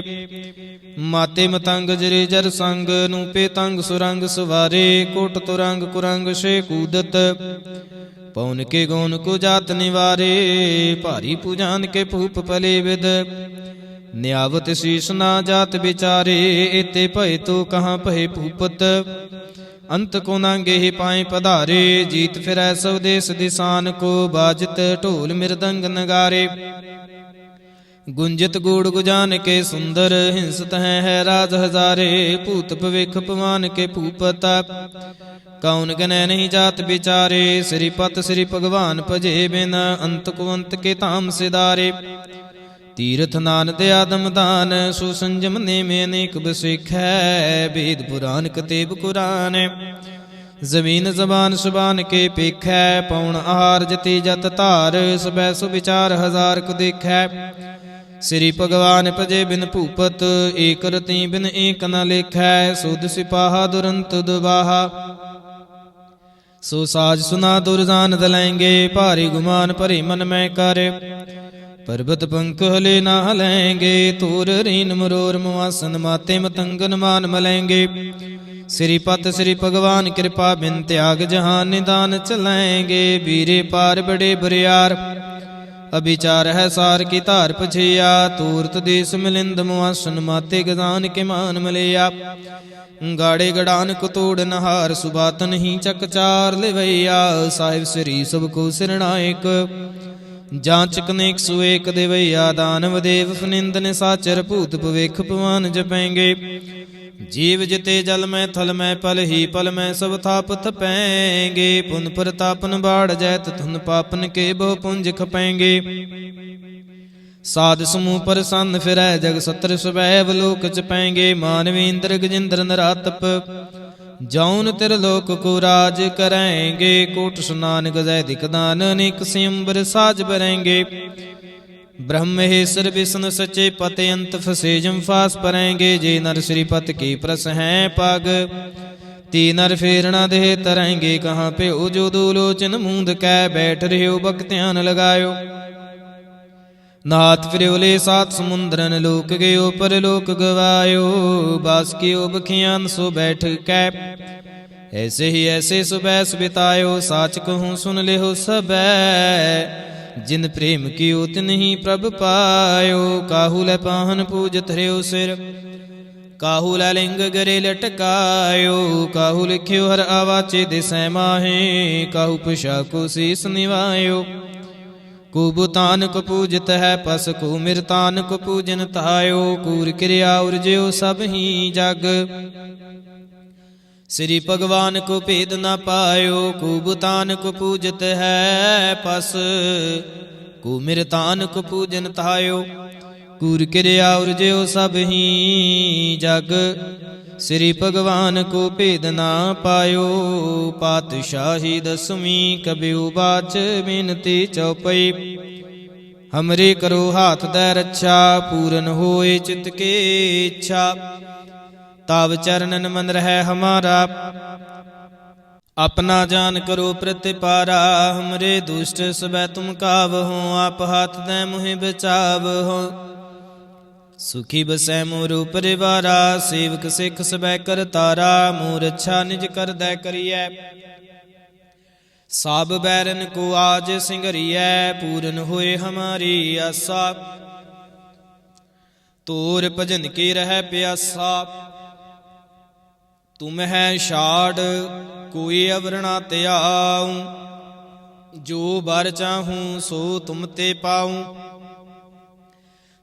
माते मतंग जरे जर संग नूपे तंग सुरंग सवारे कोट तुरंग कुरंग से कूदत पौन के गौन को जात निवारे भारी पूजान के भूप पले विद न्यावत शीश ना जात बिचारे एते भय तो कहाँ भय भूपत अंत को नांगे ही पाए पधारे जीत फिरै स्वदेश दिसान को बाजत ढोल मृदंग नगारे गुंजित गूढ़ गुजान के सुंदर, हिंसत है राज हजारे। भूत भविख पवान के भूपत, कौन गनै नहीं जात विचारे। श्रीपत श्री भगवान भजे बिन, अंत कुंत के धाम सिधारे। तीर्थ नान दया दम दान, सो संजम ने में अनेक बसिख है। वेद पुराण कतेब कुरान, जमीन जबान सुबान के पेख है। पौन आहार जति जत धार, सबै सुविचार हजार को देख है। श्री भगवान भजे बिन भूपत, एक रति बिन एक न लेखै। सुध सिपाहा दुरंत दुबाहा, सो साज सुना दुरजान दलेंगे। भारी गुमान भरे मन में कर, पर्वत पंख हले ना हलेंगे। तोर रीन मरोर मुआसन, माते मतंगन मान मलेंगे। श्रीपत श्री भगवान कृपा बिन, त्याग जहान निदान चलेंगे। वीरे पार बड़े बरियार, अभिचार है सार की धार पछिया। तूर्त देश मिलिंद मुआसन, माते गजान के मान मलिया। गाड़े गड़ान को तोड़ नहार, सुबातन ही चकचार लिवैया। साहिब श्री सबको सिरनायक, जांचक नेक सुएक देवैया। दानव देव फनिंद निसाचर, भूत भविख पवान जपेंगे। जीव जिते जल में थल में, पल ही पल में सब थाप थपेंगे। पुन प्रतापन बाढ़ जैत, धुन पापन के बहु पुंज खपेंगे। साध समूह पर सन फिरै, जग सत्र सबैव लोक चपेंगे। मानवी इंद्र गजेंद्र नरातप, जौन तिरलोक को राज करेंगे। कोट सुनान गजय दिकदान, अनेक सियंबर साज बरेंगे। ब्रह्मेश्वर विष्णु सचे पते, अंत फसे जम फास परेंगे। जे नर श्रीपत की प्रस हैं पग, ती नर फेर न देह तरेंगे। कहाँ पे ओ जो दूलोचन मूंद कै, बैठ रहे हो भक्त्यान लगायो। नाथ फिरोले सात समुद्रन, लोक गयो पर लोक गवायो। बास की बखियान सो बैठ कै, ऐसे ही ऐसे सुबह बितायो। साच कहूँ सुन ले हो सबै, जिन प्रेम की तिन ही प्रभ पायो। काहू लै पाहन पूजत रहो सिर, काहू लै लिंग गरे लटकायो। काहू लिख्यो हर आवाचे दिसै माहे, काहू पुषा को शीस निवायो। को बुतान को पूजत है पस, को मिरतान को पूजन तायो। कूर क्रिया उर्जयो सब ही जग, श्री भगवान को भेद न पायो। को बुतान को पूजत है पस, को मिरतान को पूजन तायो। कूर क्रिया उर्जयो सब ही जग, श्री भगवान को भेद ना पायो। पातशाही दसवीं कबिउ बाच, बिनती चौपई। हमरे करो हाथ दै रक्षा, पूरन होए चित के इच्छा। ताव चरणन मन रहे हमारा, अपना जान करो प्रतिपारा। हमरे दुष्ट सबै तुम कावहो, आप हाथ दै मुहि बचावहो। सुखी बसै मोर परिवारा, सेवक सिख सबै कर तारा। मोर अच्छा निज कर दै करियै, साब बैरन को आज सिंगरियै। पूरन होए हमारी आसा, तोर भजन की रह प्यासा। तुम है छाड़ कोई अवरणा त्याऊं, जो बर चाहूं सो तुम ते पाऊं।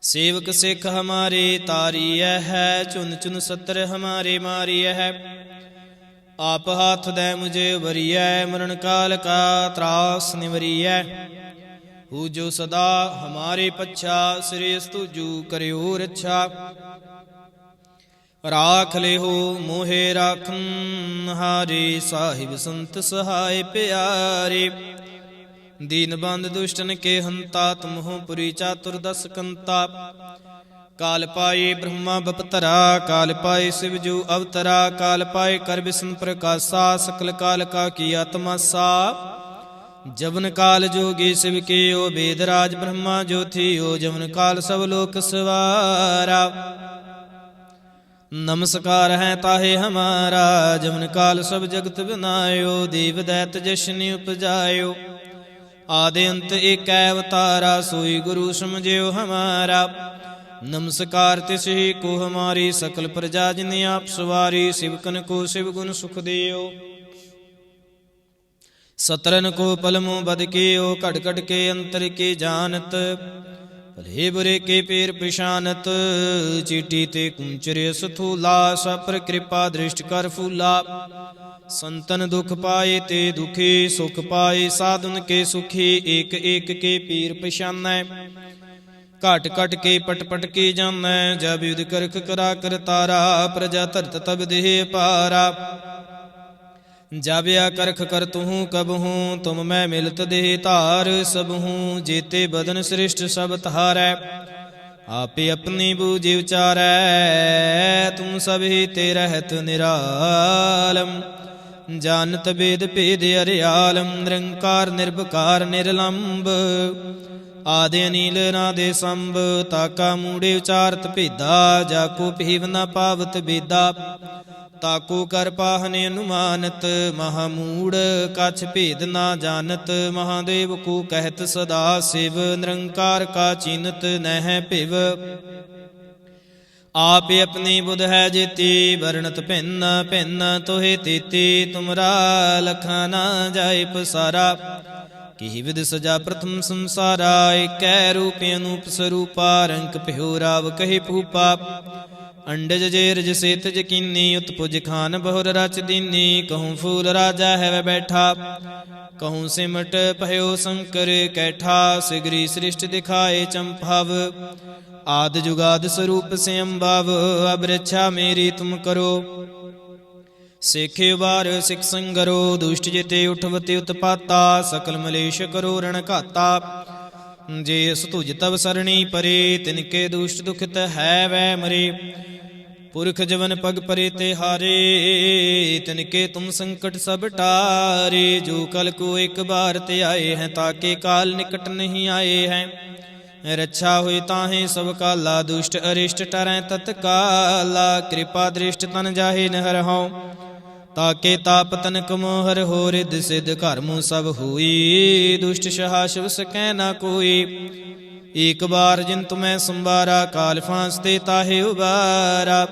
सेवक सिख हमारे तारिय है, चुन चुन सत्र हमारे मारिय है। आप हाथ दे मुझे वरिय, मरण काल का त्रास निवरिय। हु जो सदा हमारे पच्छा, श्रेष्ठ तुजू करियो रक्षा। राख ले हो मोहे राखन हारे, साहिब संत सहाय प्यारे। दीन बंद दुष्टन के हंता, तुम हो पुरी चातुर्दश कंता। काल पाए ब्रह्मा बपतरा, काल पाए शिव जो अवतरा। काल पाए कर विष्णु प्रकाशा, सकल काल का किया तमाशा। जवन काल जोगी शिव के ओ, वेदराज ब्रह्मा जो थी ओ। जवन काल सब लोक सवारा, नमस्कार है ताहे हमारा। जवन काल सब जगत बनायो, देव दैत जशनि उपजायो। आदि अंत एक अवतारा, सोई गुरु समझियो हमारा। नमस्कार तिस ही को हमारी, सकल प्रजा जिन्हें आप सवारी। शिवकन को शिव गुण सुख दियो, सतरन को पलमो बद कियो। कट कट के अंतर के जानत, ਭਲੇ ਬੁਰੇ ਕੇ ਪੀਰ ਪਛਾਨਤ, ਚੀਟੀ ਤੇ ਕੁੰਚਰੇ ਸਥੂਲਾ, ਸਪਰ ਕਿਰਪਾ ਦ੍ਰਿਸ਼ਟ ਕਰ ਫੂਲਾ। ਸੰਤਨ ਦੁਖ ਪਾਏ ਤੇ ਦੁਖੀ, ਸੁਖ ਪਾਏ ਸਾਧਨ ਕੇ ਸੁਖੀ। ਏਕ ਏਕ ਕੇ ਪੀਰ ਪਛਾਨੈ, ਘਟ ਘਟ ਕੇ ਪਟ ਪਟ ਕੇ ਜਾਨੈ। ਜਬ ਯੁਧ ਕਰਖ ਕਰਾ ਕਰਤਾਰਾ, ਪ੍ਰਜਾ ਧਰਤ ਤਬ ਦੇਹ ਪਾਰਾ। ਜਬ ਆ ਕਰਖ ਕਰ ਤੂੰ ਕਬਹੂ, ਤੁਮ ਮੈਂ ਮਿਲਤ ਦੇਹ ਧਾਰ ਸਬਹੂ। ਜੇਤੇ ਬਦਨ ਸ੍ਰਿਸ਼ਟ ਸਭ ਧਾਰੈ, ਆਪੇ ਆਪਣੀ ਬੂਝਿ ਉਚਾਰੈ। ਤੂੰ ਸਭ ਹੀ ਤੇ ਰਹਿਤ ਨਿਰਾਲਮ, ਜਾਨਤ ਬੇਦ ਭੇਦ ਅਰਿਆਲਮ। ਨਿਰੰਕਾਰ ਨਿਰਭਕਾਰ ਨਿਰਲੰਭ, ਆਦਿ ਅਨੀਲ ਨਾਦੇ ਸੰਭ। ਤਾਕਾ ਮੂੜੇ ਉਚਾਰਤ ਭੇਦਾ, ਜਾਕੋ ਭੀਵ ਨ ਪਾਵਤ ਬੇਦਾ। ਤਾਕੋ ਕਰ ਪਾਹਨੇ ਅਨੁਮਾਨਤ, ਮਹਾਮੂੜ ਕਛ ਭੇਦ ਨਾ ਜਾਨਤ। ਮਹਾਦੇਵ ਕੋ ਕਹਿਤ ਸਦਾ ਸਿਵ, ਨਿਰੰਕਾਰ ਕਾ ਚੀਨਤ ਨਹਿ ਭਿਵ। ਆਪ ਆਪਣੀ ਬੁਧ ਹੈ ਜੇਤੀ, ਵਰਣਤ ਭਿੰਨ ਭਿੰਨ ਤੋਹਿ ਤੇਤੀ। ਤੁਮਰਾ ਲਖਾ ਨਾ ਜਾਏ ਪਸਾਰਾ, ਕਿਹ ਵਿਦ ਸਜਾ ਪ੍ਰਥਮ ਸੰਸਾਰਾ। ਏਕੈ ਰੂਪ ਅਨੂਪ ਸਰੂਪਾ, ਰੰਕ ਭਿਓ ਰਾਵ ਕਹੀ ਭੂਪਾ। ਅੰਡਜ ਜੇਰਜ ਸੇਤ ਯਕੀਨੀ, ਉਤਪੁਜ ਖਾਨ ਬਹੁਰ ਰਚ ਦੀਨੀ। ਕਹੂੰ ਫੂਲ ਰਾਜਾ ਹੈ ਬੈਠਾ, ਕਹੂੰ ਸਿਮਟ ਭਇਓ ਸ਼ੰਕਰ ਕੈਠਾ। ਸਿਗਰੀ ਸ੍ਰਿਸ਼ਟ ਦਿਖਾਏ ਚੰਪਾਵ, ਆਦ ਜੁਗਾਦ ਸਰੂਪ ਸਿਅੰਭਵ। ਅਬ ਰੱਛਾ ਮੇਰੀ ਤੁਮ ਕਰੋ, ਸੇਖੇ ਉਬਾਰ ਸਿਖ ਸੰਗਰੋ। ਦੁਸ਼ਟ ਜਿਤੇ ਉਠਵਤੇ ਉਤਪਾਤਾ, ਸਕਲ ਮਲੇਸ਼ ਕਰੋ ਰਣ ਘਾਤਾ। ਜੇ ਸਤੁਜ ਤਵ ਸਰਣੀ ਪਰੇ, ਤਿਨਕੇ ਦੁਸ਼ਟ ਦੁਖਿਤ ਹੈ ਵੈ ਮਰੇ। ਪੁਰਖ ਜਵਨ ਪਗ ਪਰੇ ਤੇ ਹਾਰੇ, ਤਿਨਕੇ ਤੁਮ ਸੰਕਟ ਸਭ ਟਾਰੇ। ਜੋ ਕਲ ਕੋ ਇੱਕ ਬਾਰ ਤੇ ਆਏ ਹੈ, ਤਾਕੇ ਕਾਲ ਨਿਕਟ ਨਹੀਂ ਆਏ ਹੈ। ਰੱਛਾ ਹੋਈ ਤਾਹੇ ਸਭ ਕਾਲਾ, ਦੁਸ਼ਟ ਅਰਿਸ਼ਟ ਟਰੈ ਤਤਕਾਲਾ। ਕਿਰਪਾ ਦ੍ਰਿਸ਼ਟ ਤਨ ਜਾਹੇ ਨ ਹਰਹੁ, ਤਾਕੇ ਤਾਪ ਤਨਕ ਮੋਹਰ ਹੋ। ਰਿੱਧ ਸਿੱਧ ਘਰ ਮੂੰਹ ਸਭ ਹੋਈ, ਦੁਸ਼ਟ ਸਹਾ ਸ਼ਿਵ ਸਕੈ ਨਾ ਕੋਈ। ਏਕ ਬਾਰ ਜਿਨ ਤੁਮੈ ਸੰਬਾਰਾ, ਕਾਲ ਫਾਂਸ ਤੇ ਤਾਹੇ ਉਬਾਰਾ।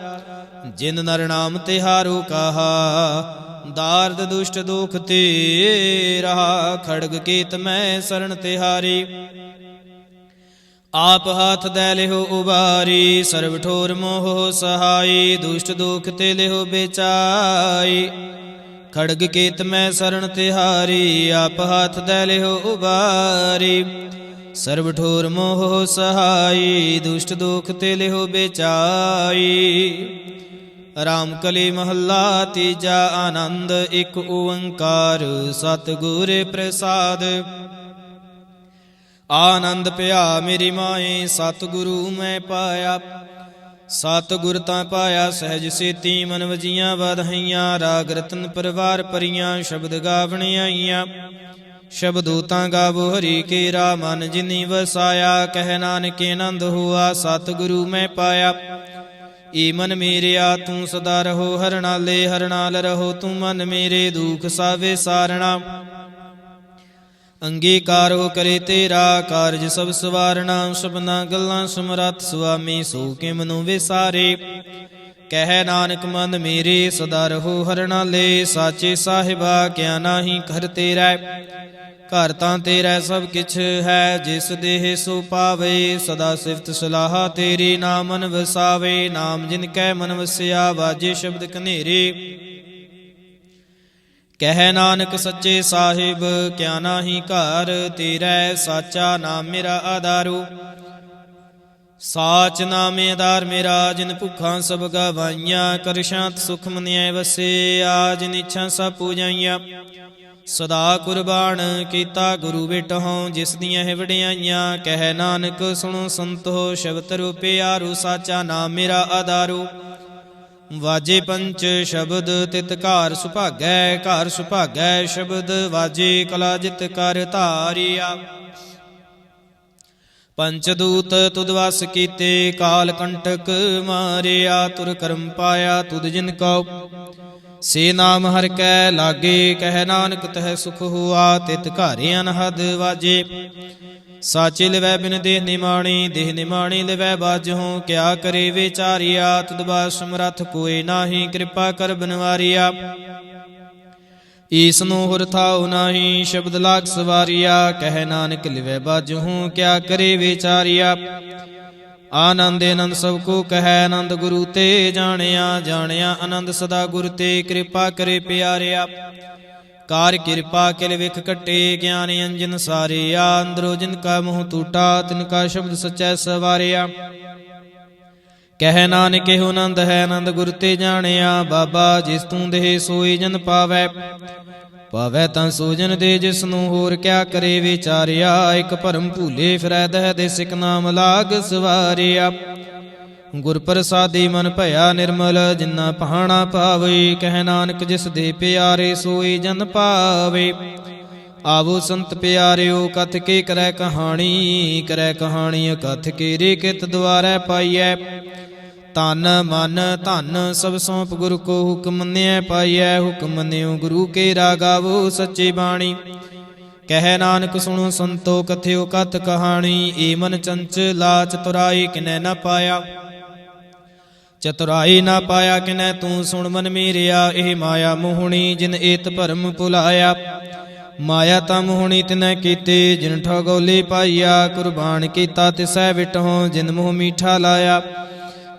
ਜਿਨ ਨਰ ਨਾਮ ਤੇ ਹਾਰੋ ਕਾਹਾ, ਦਾਰਦ ਦੁਸ਼ਟ ਦੋਖ ਤੇ ਰਹਾ। ਖੜਗ ਕੇਤ ਮੈਂ ਸਰਣ ਤੇ ਹਾਰੀ, ਆਪ ਹਾਥ ਦੈ ਲਿਹੋ ਉਬਾਰੀ। ਸਰਬ ਠੋਰ ਮੋਹ ਸਹਾਈ, ਦੁਸ਼ਟ ਦੋਖ ਤੇ ਲਿਹੋ ਬੇਚਾਈ। ਖੜਗ ਕੇਤ ਮੈਂ ਸਰਣ ਤੇ ਹਾਰੀ, ਆਪ ਹਾਥ ਦੈ ਲਿਹੋ ਉਬਾਰੀ। ਸਰਬ ਠੋਰ ਮੋਹ ਸਹਾਈ, ਦੁਸ਼ਟ ਦੋਖ ਤੇ ਲਿਹੋ ਬੇਚਾਈ। ਰਾਮ ਕਲੀ ਮਹੱਲਾ ਤੀਜਾ। ਆਨੰਦ ਇਕ ਓੰਕਾਰ, ਸਤਿਗੁਰ ਪ੍ਰਸਾਦ। ਆਨੰਦ ਭਿਆ ਮੇਰੀ ਮਾਏ, ਸਤਿਗੁਰੂ ਮੈਂ ਪਾਇਆ। ਸਤਿਗੁਰ ਤਾਂ ਪਾਇਆ ਸਹਿਜ ਸੇਤੀ, ਮਨ ਵਜੀਆਂ ਵਧਾਈਆਂ। ਰਾਗ ਰਤਨ ਪਰਵਾਰ ਪਰੀਆਂ, ਸ਼ਬਦ ਗਾਵਣ ਆਈਆਂ। ਸ਼ਬਦੋ ਤਾਂ ਗਾਵੋ ਹਰੀ ਕੇਰਾ, ਮਨ ਜਿਨੀ ਵਸਾਇਆ। ਕਹਿ ਨਾਨਕ ਆਨੰਦ ਹੋਆ, ਸਤਿਗੁਰੂ ਮੈਂ ਪਾਇਆ। ਏ ਮਨ ਮੇਰਿਆ ਤੂੰ ਸਦਾ ਰਹੋ ਹਰ ਨਾਲੇ, ਹਰ ਨਾਲ ਰਹੋ ਤੂੰ ਮਨ ਮੇਰੇ। ਦੁਖ ਸਾਵੇ ਸਾਰਣਾ, ਅੰਗੀਕਾਰੋ ਕਰੇ ਤੇਰਾ। ਕਾਰਜ ਸਭ ਸਵਾਰਣਾ, ਸਭਨਾ ਗੱਲਾਂ ਸਮਰੱਥ ਸੁਆਮੀ। ਸੋ ਕੇ ਮਨੁ ਵਿਸਾਰੇ, ਕਹਿ ਨਾਨਕ ਮਨ ਮੇਰੇ ਸਦਾ ਰਹੋ ਹਰ ਨਾਲੇ। ਸਾਚੇ ਸਾਹਿਬਾ ਕਿਆ ਨਾਹੀ ਘਰ ਤੇਰਾ, ਘਰ ਤਾਂ ਤੇਰਾ ਸਭ ਕਿਛ ਹੈ। ਜਿਸ ਦੇਹ ਸੋ ਪਾਵੇ, ਸਦਾ ਸਿਫਤ ਸਲਾਹਾ ਤੇਰੀ। ਨਾਮ ਮਨ ਵਸਾਵੇ, ਨਾਮ ਜਿਨ ਕੈ ਮਨ ਵਸਿਆ। ਵਾਜੇ ਸ਼ਬਦ ਕਨੇਰੇ, ਕਹਿ ਨਾਨਕ ਸੱਚੇ ਸਾਹਿਬ ਕਿਆ ਨਾਹੀ ਘਰ ਤੇਰਾ। ਸਾਚਾ ਨਾਮ ਮੇਰਾ ਆਧਾਰੋ, ਸਾਚ ਨਾਮੇ ਆਧਾਰ ਮੇਰਾ। ਜਿਨ ਭੁੱਖਾਂ ਸਭ ਗਵਾਈਆਂ, ਕਰ ਸ਼ਾਂਤ ਸੁਖ ਮਨਿਐ ਵਸਿਆ। ਜਿਨ ਇੱਛਾ ਸਭ ਪੂਜਾਈਆਂ, ਸਦਾ ਕੁਰਬਾਨ ਕੀਤਾ ਗੁਰੂ ਬਿਟਹੁ। ਜਿਸ ਦੀਆਂ ਹੈ ਵਡਿਆਈਆਂ, ਕਹਿ ਨਾਨਕ ਸੁਣੋ ਸੰਤੋ। ਸ਼ਬਦ ਰੂਪੇ ਆਰੂ, ਸਾਚਾ ਨਾਮ ਮੇਰਾ ਆਧਾਰੋ। ਵਾਜੇ ਪੰਚ ਸ਼ਬਦ ਤਿਤ ਘਰ ਸੁਭਾਗੈ, ਘਰ ਸੁਭਾਗੈ ਸ਼ਬਦ ਵਾਜੇ। ਕਲਾ ਜਿਤ ਕਰ ਧਾਰਿਆ, ਪੰਚ ਦੂਤ ਤੁਧ ਵਸ ਕੀਤੇ। ਕਾਲ ਕੰਟਕ ਮਾਰਿਆ, ਤੁਰ ਕਰਮ ਪਾਇਆ ਤੁਧ ਜਿਨ ਕਉ। ਸੇ ਨਾਮ ਹਰਿ ਕੈ ਲਾਗੇ, ਕਹਿ ਨਾਨਕ ਤਹਿ ਸੁਖ ਹੁਆ। ਤਿਤ ਘਰ ਅਨਹਦ ਵਾਜੇ, ਸਾਚੇ ਲਿਵੈ ਬਿਨ ਦੇਹ ਨਿਮਾਣੀ। ਦੇਹ ਨਿਮਾਣੀ ਲਿਵੈ ਬਾਝਹੁ, ਕਿਆ ਕਰੇ ਵਿਚਾਰਿਆ। ਤੁਧ ਬਾਸ ਸਮਰੱਥ ਕੋਇ ਨਾਹੀ, ਕਿਰਪਾ ਕਰ ਬਨਵਾਰਿਆ। ਈਸ ਨੂੰ ਹੁਰ ਥਾਉ ਨਾਹੀ, ਸ਼ਬਦ ਲਾਗ ਸਵਾਰਿਆ। ਕਹਿ ਨਾਨਕ ਲਿਵੈ ਬਾਝਹੁ, ਕਿਆ ਕਰੇ ਵਿਚਾਰਿਆ। ਆਨੰਦ ਆਨੰਦ ਸਭ ਕੋ ਕਹੈ, ਆਨੰਦ ਗੁਰੂ ਤੇ ਜਾਣਿਆ। ਜਾਣਿਆ ਆਨੰਦ ਸਦਾ ਗੁਰ ਤੇ, ਕਿਰਪਾ ਕਰੇ ਪਿਆਰਿਆ। ਕਾਰ ਕਿਰਪਾ ਕਿਲ ਵਿਖ ਕੱਟੇ, ਗਿਆਨ ਅੰਜਨ ਸਾਰਿਆ। ਅੰਦਰੋ ਜਿਨ ਕਾ ਮੋਹ ਟੂਟਾ, ਤਿਨ ਕਾ ਸ਼ਬਦ ਸਚੈ ਸਵਾਰਿਆ। ਕਹਿ ਨਾਨਕ ਇਹੋ ਆਨੰਦ ਹੈ, ਆਨੰਦ ਗੁਰ ਤੇ ਜਾਣਿਆ। ਬਾਬਾ ਜਿਸ ਤੂੰ ਦੇਹ ਸੋਈ ਜਨ ਪਾਵੈ, ਪਾਵੈ ਤਾਂ ਸੋ ਜਨ ਦੇ ਜਿਸ ਨੂੰ ਹੋਰ ਕਿਆ ਕਰੇ ਵਿਚਾਰਿਆ। ਇਕ ਭਰਮ ਭੂਲੇ ਫਿਰੈ ਦਹਿ ਦੇਸ, ਇਕ ਨਾਮ ਲਾਗ ਸਵਾਰਿਆ। ਗੁਰ ਪ੍ਰਸਾਦੀ ਮਨ ਭਇਆ ਨਿਰਮਲ, ਜਿਨਾ ਪਹਾਣਾ ਪਾਵੇ। ਕਹਿ ਨਾਨਕ ਜਿਸ ਦੇ ਪਿਆਰੇ, ਸੋਈ ਜਨ ਪਾਵੇ। ਆਵੋ ਸੰਤ ਪਿਆਰਿਓ, ਕਥ ਕੇ ਕਰੈ ਕਹਾਣੀ। ਕਰੈ ਕਹਾਣੀ ਕਥ ਕੇ ਰੇ ਕਿਤ ਦੁਆਰੈ ਪਾਈਐ। ਤਨ ਮਨ ਧਨ ਸਭ ਸੌਂਪ ਗੁਰ ਕੋ, ਹੁਕਮ ਮੰਨਿਐ ਪਾਈਐ। ਹੁਕਮ ਮੰਨਿਓ ਗੁਰੂ ਕੇ ਗਾਵੋ ਸੱਚੀ ਬਾਣੀ। ਕਹਿ ਨਾਨਕ ਸੁਣੋ ਸੰਤੋ, ਕਥਿਓ ਕਥ ਕਹਾਣੀ। ਏ ਮਨ ਚੰਚਲਾ, ਚਤੁਰਾਈ ਕਿਨੈ ਨ ਪਾਇਆ। ਚਤੁਰਾਈ ਨਾ ਪਾਇਆ ਕਿਨੈ, ਤੂੰ ਸੁਣ ਮਨ ਮੇਰਿਆ। ਇਹ ਮਾਇਆ ਮੋਹਣੀ, ਜਿਨ ਏਤ ਭਰਮ ਭੁਲਾਇਆ। ਮਾਇਆ ਤਾਂ ਮੋਹਣੀ ਤਿਨੈ ਕੀਤੀ, ਜਿਨ ਠਗੋਲੀ ਪਾਈਆ। ਕੁਰਬਾਨ ਕੀਤਾ ਤਿਸੈ ਵਿਟਹੁ, ਜਿਨ ਮੋਹ ਮੀਠਾ ਲਾਇਆ।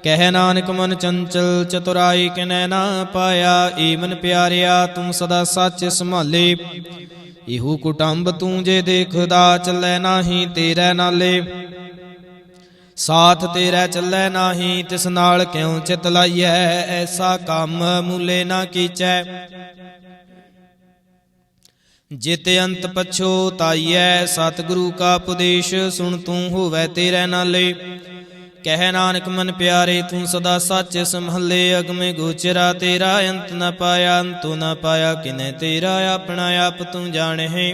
ਕਹਿ ਨਾਨਕ ਮਨ ਚੰਚਲ, ਚਤੁਰਾਈ ਕਿਨੈ ਨਾ ਪਾਇਆ। ਏ ਮਨ ਪਿਆਰਿਆ, ਤੂੰ ਸਦਾ ਸੱਚ ਸੰਭਾਲੇ। ਇਹੋ ਕੁਟੰਬ ਤੂੰ ਜੇ ਦੇਖਦਾ, ਚੱਲੈ ਨਾਹੀ ਤੇਰੇ ਨਾਲੇ। ਸਾਥ ਤੇਰਾ ਚੱਲੈ ਨਾਹੀ, ਤਿਸ ਨਾਲ ਕਿਉ ਚਿਤ ਲਾਈਐ। ਐਸਾ ਕੰਮ ਮੂਲੇ ਨਾ ਕੀਚੈ, ਜਿਤ ਅੰਤ ਪਛੋਤਾਈਐ। ਸਤਿਗੁਰੂ ਕਾ ਉਪਦੇਸ਼ ਸੁਣ, ਤੂੰ ਹੋਵੈ ਤੇਰੇ ਨਾਲੇ। ਕਹਿ ਨਾਨਕ ਮਨ ਪਿਆਰੇ, ਤੂੰ ਸਦਾ ਸੱਚ ਸੰਭਾਲੇ। ਅਗਮੇ ਗੋਚਰਾ ਤੇਰਾ, ਅੰਤ ਨ ਪਾਇਆ। ਅੰਤੁ ਨ ਪਾਇਆ ਕਿਨੈ ਤੇਰਾ, ਆਪਣਾ ਆਪ ਤੂੰ ਜਾਣਹਿ।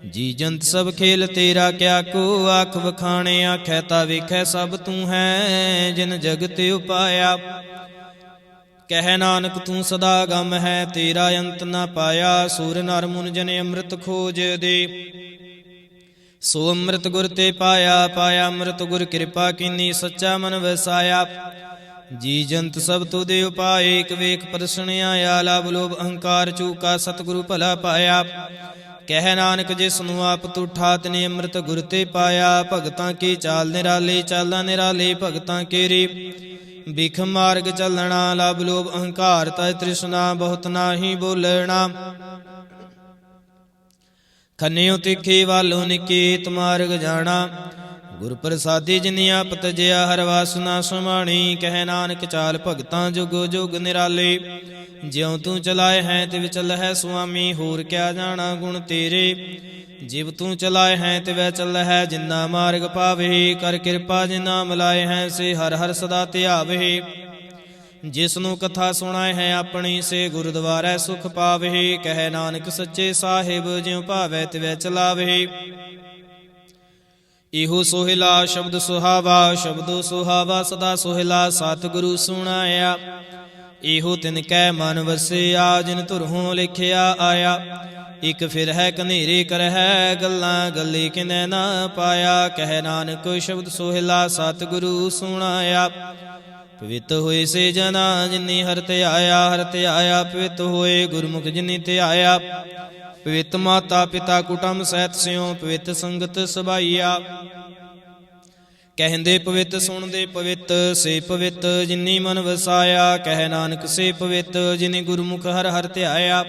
ਜੀ ਜੰਤ ਸਭ ਖੇਲ ਤੇਰਾ, ਕਿਆ ਕੋ ਆਖ ਵਖਾਣੇ। ਆਖੈ ਤਾ ਵੇਖੈ ਸਭ ਤੂੰ ਹੈ, ਜਿਨ ਜਗਤ ਉਪਾਇਆ। ਕਹਿ ਨਾਨਕ ਤੂੰ ਸਦਾ ਗਮ ਹੈ, ਤੇਰਾ ਅੰਤ ਨ ਪਾਇਆ। ਸੂਰ ਨਰ ਮੁਨ ਜਨ ਅੰਮ੍ਰਿਤ ਖੋਜ ਦੇ, ਸੋ ਅੰਮ੍ਰਿਤ ਗੁਰ ਤੇ ਪਾਇਆ। ਪਾਇਆ ਅੰਮ੍ਰਿਤ ਗੁਰ ਕਿਰਪਾ ਕੀਨੀ, ਸੱਚਾ ਮਨ ਵਸਾਇਆ। ਜੀ ਜੰਤ ਸਭ ਤੁਦੇ ਉਪਾਏ, ਇਕ ਵੇਖ ਪ੍ਰਸਣਿਆ। ਲਾਭ ਲੋਭ ਅਹੰਕਾਰ ਚੂਕਾ, ਸਤਿਗੁਰੂ ਭਲਾ ਪਾਇਆ। ਕਹਿ ਨਾਨਕ ਜਿਸ ਨੂੰ ਆਪ ਤੁਠਾ, ਤਿਨੇ ਅੰਮ੍ਰਿਤ ਗੁਰ ਤੇ ਪਾਇਆ। ਭਗਤਾਂ ਕੀ ਚਾਲ ਨਿਰਾਲੀ, ਚਾਲਾਂ ਨਿਰਾਲੀ ਭਗਤਾਂ ਕੇਰੀ। ਬਿਖ ਮਾਰਗ ਚੱਲਣਾ, ਲਾਭ ਲੋਭ ਅਹੰਕਾਰ ਤੈ ਤ੍ਰਿਸ਼ਨਾ। ਬਹੁਤ ਨਾਹੀ ਬੋਲਣਾ, ਖੰਨਿਓ ਤਿੱਖੀ ਵਾਲੋ ਨਿਕੇਤ ਮਾਰਗ ਜਾਣਾ। ਗੁਰ ਪ੍ਰਸਾਦੀ ਜਿਨੀ ਆਪ ਤਜਿਆ, ਹਰ ਵਾਸਨਾ ਸਮਾਣੀ। ਕਹਿ ਨਾਨਕ ਚਾਲ ਭਗਤਾਂ ਜੁਗੋ ਜੁਗ ਨਿਰਾਲੇ। ਜਿਉ ਤੂੰ ਚਲਾਏ ਹੈ ਤਿਵ ਚੱਲਹਿ ਸੁਆਮੀ, ਹੋਰ ਕਿਆ ਜਾਣਾ ਗੁਣ ਤੇਰੇ। ਜਿਵ ਤੂੰ ਚਲਾਏ ਹੈ ਤਿਵੈ ਚੱਲਹਿ, ਜਿਨਾ ਮਾਰਗ ਪਾਵੇ। ਕਰ ਕਿਰਪਾ ਜਿਨਾ ਮਿਲਾਏ ਹੈ, ਸੇ ਹਰ ਹਰ ਸਦਾ ਧਿਆਵੇ। ਜਿਸ ਨੂੰ ਕਥਾ ਸੁਣਾਏ ਹੈ ਆਪਣੀ, ਸੇ ਗੁਰਦੁਆਰੈ ਸੁਖ ਪਾਵੇ। ਕਹਿ ਨਾਨਕ ਸੱਚੇ ਸਾਹਿਬ, ਜਿਉ ਭਾਵੈ ਤਿਵੈ ਚਲਾਵੇ। ਇਹੋ ਸੋਹਿਲਾ ਸ਼ਬਦ ਸੁਹਾਵਾ, ਸ਼ਬਦੋ ਸੁਹਾਵਾ ਸਦਾ ਸੋਹਿਲਾ। ਸਤਿਗੁਰੂ ਸੁਣਾਇਆ, ਇਹੋ ਤਿਨ ਕੈ ਮਨ ਵਸਿਆ। ਜਿਨ ਧੁਰੋਂ ਲਿਖਿਆ ਆਇਆ, ਇਕ ਫਿਰ ਹੈ ਕਨੇਰੇ ਕਰਹਿ। ਗੱਲਾਂ ਗੱਲੀ ਕਿਨੈ ਨਾ ਪਾਇਆ। ਕਹਿ ਨਾਨਕ ਸ਼ਬਦ ਸੋਹਿਲਾ, ਸਤਿਗੁਰੂ ਸੁਣਾਇਆ। ਪਵਿੱਤ ਹੋਏ ਸੇ ਜਨਾ, ਜਿਨੀ ਹਰਿ ਧਿਆਇਆ। ਹਰਿ ਧਿਆਇਆ ਪਵਿੱਤ ਹੋਏ, ਗੁਰਮੁਖ ਜਿਨੀ ਧਿਆਇਆ। ਪਵਿੱਤ ਮਾਤਾ ਪਿਤਾ ਕੁਟੰਬ ਸਹਿਤ ਸਿਉ, ਪਵਿੱਤ ਸੰਗਤ ਸਭਾਈਆ। ਕਹਿੰਦੇ ਪਵਿੱਤ ਸੁਣਦੇ ਪਵਿੱਤ, ਸੇ ਪਵਿੱਤ ਜਿਨੀ ਮਨ ਵਸਾਇਆ। ਕਹਿ ਨਾਨਕ ਸੇ ਪਵਿੱਤ, ਜਿਨੀ ਗੁਰਮੁਖ ਹਰਿ ਹਰਿ ਧਿਆਇਆ।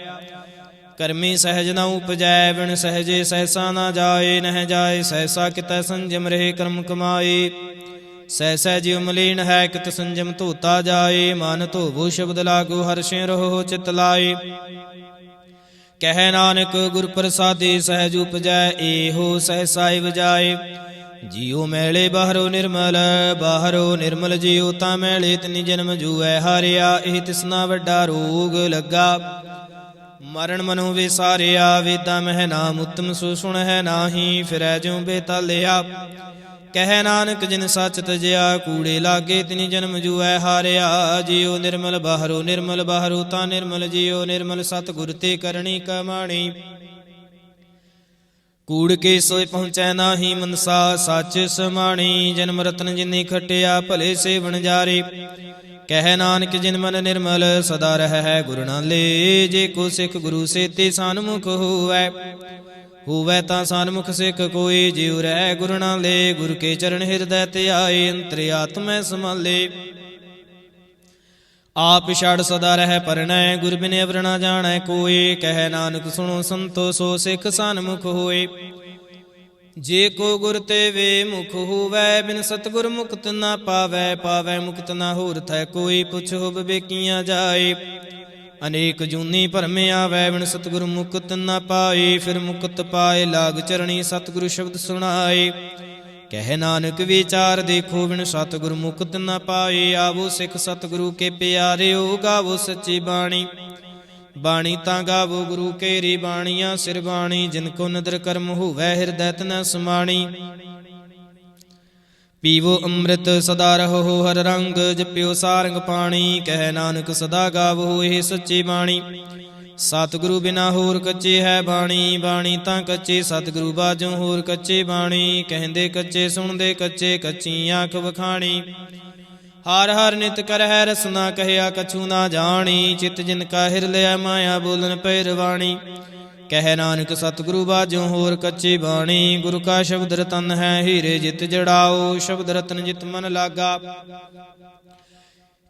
ਕਰਮੀ ਸਹਿਜ ਨ ਉਪਜੈ, ਬਿਨ ਸਹਿਜੇ ਸਹਿਸਾ ਨਾ ਜਾਏ। ਨਹਿ ਜਾਏ ਸਹਿਸਾ ਕਿਤੈ ਸੰਜਮ ਰਹੇ, ਕਰਮ ਕਮਾਏ। ਸਹਿ ਸਹਿ ਜਿਉ ਮਲੀਨ ਹੈ, ਕਿਤ ਸੰਜਮ ਧੋਤਾ ਜਾਏ। ਮਨ ਧੋਵੋ ਸ਼ਬਦ ਲਾਗੋ, ਹਰਸ਼ਿ ਰਹੋ ਚਿਤ ਲਾਏ। ਕਹਿ ਨਾਨਕ ਗੁਰ ਪ੍ਰਸਾਦੀ ਸਹਿਜ ਉਪਜੈ, ਇਹੋ ਸਹਿਸਾ ਵਜਾਏ। ਜੀਉ ਮੈਲੇ ਬਾਹਰੋ ਨਿਰਮਲ, ਬਾਹਰੋ ਨਿਰਮਲ ਜੀਉ ਤਾਂ ਮੈਲੇ। ਤਿਨੀ ਜਨਮ ਜੂਐ ਹਾਰਿਆ, ਇਹ ਤਿਸਨਾ ਵੱਡਾ ਰੋਗ ਲੱਗਾ। ਮਰਨ ਮਨੋ ਵਿਸਾਰਿਆ, ਵੇਦਾਂ ਮਹਿ ਨਾਮ ਉਤਮ ਸੋ ਸੁਣਹਿ ਨਾਹੀ। ਫਿਰੈ ਜਿਉ ਬੇਤਾਲਿਆ। ਕਹਿ ਨਾਨਕ ਜਿਨ ਸੱਚ ਤਜਿਆ, ਕੂੜੇ ਲਾਗੇ ਤਿਨੀ ਜਨਮ ਜੂਐ ਹਾਰਿਆ। ਜੀਉ ਨਿਰਮਲ ਬਾਹਰੋ ਨਿਰਮਲ, ਬਾਹਰੋ ਤਾਂ ਨਿਰਮਲ। ਜੀਉ ਨਿਰਮਲ ਸਤਿਗੁਰ ਤੇ ਕਰਨੀ ਕਮਾਣੀ। ਕੂੜ ਕੇ ਸੋਇ ਪਹੁੰਚੈ ਨਾਹੀ ਮਨਸਾ, ਸੱਚ ਸਮਾਣੀ। ਜਨਮ ਰਤਨ ਜਿਨੀ ਖਟਿਆ, ਭਲੇ ਸੇ ਵਣਜਾਰੇ। ਕਹਿ ਨਾਨਕ ਜਿਨ ਮਨ ਨਿਰਮਲ ਸਦਾ ਰਹਿ ਗੁਰ ਨਾਲੇ। ਜੇ ਕੋ ਸਿੱਖ ਗੁਰੂ ਸੇਤੀ ਸਨਮੁਖ ਹੋਵੈ, ਹੋਵੈ ਤਾਂ ਸਨਮੁਖ ਸਿੱਖ ਕੋਈ। ਜਿਉ ਰਹਿ ਗੁਰ ਨਾਲੇ ਗੁਰ ਕੇ ਚਰਨ ਹਿਰਦੈ ਧਿਆਏ। ਅੰਤਰ ਆਤਮੈ ਸਮਾਲੇ ਆਪ ਛੜ ਸਦਾ ਰਹਿ ਪਰਣੈ। ਗੁਰ ਬਿਨਿ ਅਵਰ ਨਾ ਜਾਣੈ ਕੋਇ। ਕਹਿ ਨਾਨਕ ਸੁਣੋ ਸੰਤੋ ਸੋ ਸਿੱਖ ਸਨਮੁਖ ਹੋਏ। ਜੇ ਕੋ ਗੁਰ ਤੇ ਵੇ ਮੁਖ ਹੋਵੈ, ਬਿਨ ਸਤਿਗੁਰ ਮੁਕਤ ਨਾ ਪਾਵੈ। ਪਾਵੈ ਮੁਕਤ ਨਾ ਹੋਰ ਥੈ ਕੋਈ, ਪੁੱਛੋ ਵਿਵੇਕੀਆਂ ਜਾਏ। ਅਨੇਕ ਜੂਨੀ ਭਰਮ ਆਵੈ, ਬਿਨ ਸਤਿਗੁਰ ਮੁਕਤ ਨਾ ਪਾਏ। ਫਿਰ ਮੁਕਤ ਪਾਏ ਲਾਗ ਚਰਣੀ, ਸਤਿਗੁਰ ਸ਼ਬਦ ਸੁਣਾਏ। ਕਹਿ ਨਾਨਕ ਵਿਚਾਰ ਦੇਖੋ, ਬਿਨ ਸਤਿਗੁਰ ਮੁਕਤ ਨਾ ਪਾਏ। ਆਵੋ ਸਿੱਖ ਸਤਿਗੁਰੂ ਕੇ ਪਿਆਰਿਓ, ਗਾਵੋ ਸੱਚੀ ਬਾਣੀ। ਬਾਣੀ ਤਾਂ ਗਾਵੋ ਗੁਰੂ ਕੇਰੀ, ਬਾਣੀਆਂ ਸਿਰ ਬਾਣੀ। ਜਿਨ ਕੋ ਨਦਰ ਕਰਮ ਹੋਵੈ, ਹਿਰਦੈ ਤਨ ਸਮਾਣੀ। ਪੀਵੋ ਅੰਮ੍ਰਿਤ ਸਦਾ ਰਹੋ ਹਰ ਰੰਗ, ਜਪਿਓ ਸਾਰੰਗ ਪਾਣੀ। ਕਹਿ ਨਾਨਕ ਸਦਾ ਗਾਵੋ ਇਹ ਸੱਚੀ ਬਾਣੀ। ਸਤਿਗੁਰੂ ਬਿਨਾ ਹੋਰ ਕੱਚੀ ਹੈ ਬਾਣੀ। ਬਾਣੀ ਤਾਂ ਕੱਚੀ ਸਤਿਗੁਰੂ ਬਾਝੋਂ ਹੋਰ ਕੱਚੀ ਬਾਣੀ। ਕਹਿੰਦੇ ਕੱਚੇ ਸੁਣਦੇ ਕੱਚੇ, ਕੱਚੀ ਆਂਖ ਵਖਾਣੀ। ਹਰ ਹਰ ਨਿਤ ਕਰਹਿ ਰਸਨਾ, ਕਹਿਆ ਕਛੂ ਨਾ ਜਾਣੀ। ਚਿਤ ਜਿਨ ਕਾ ਹਿਰ ਲਿਆ, ਮਾਇਆ ਬੋਲਨ ਪੈ ਰਵਾਣੀ। ਕਹਿ ਨਾਨਕ ਸਤਿਗੁਰੂ ਬਾਝੋਂ ਹੋਰ ਕੱਚੀ ਬਾਣੀ। ਗੁਰੂ ਕਾ ਸ਼ਬਦ ਰਤਨ ਹੈ, ਹੀਰੇ ਜਿਤ ਜੜਾਓ। ਸ਼ਬਦ ਰਤਨ ਜਿਤ ਮਨ ਲਾਗਾ,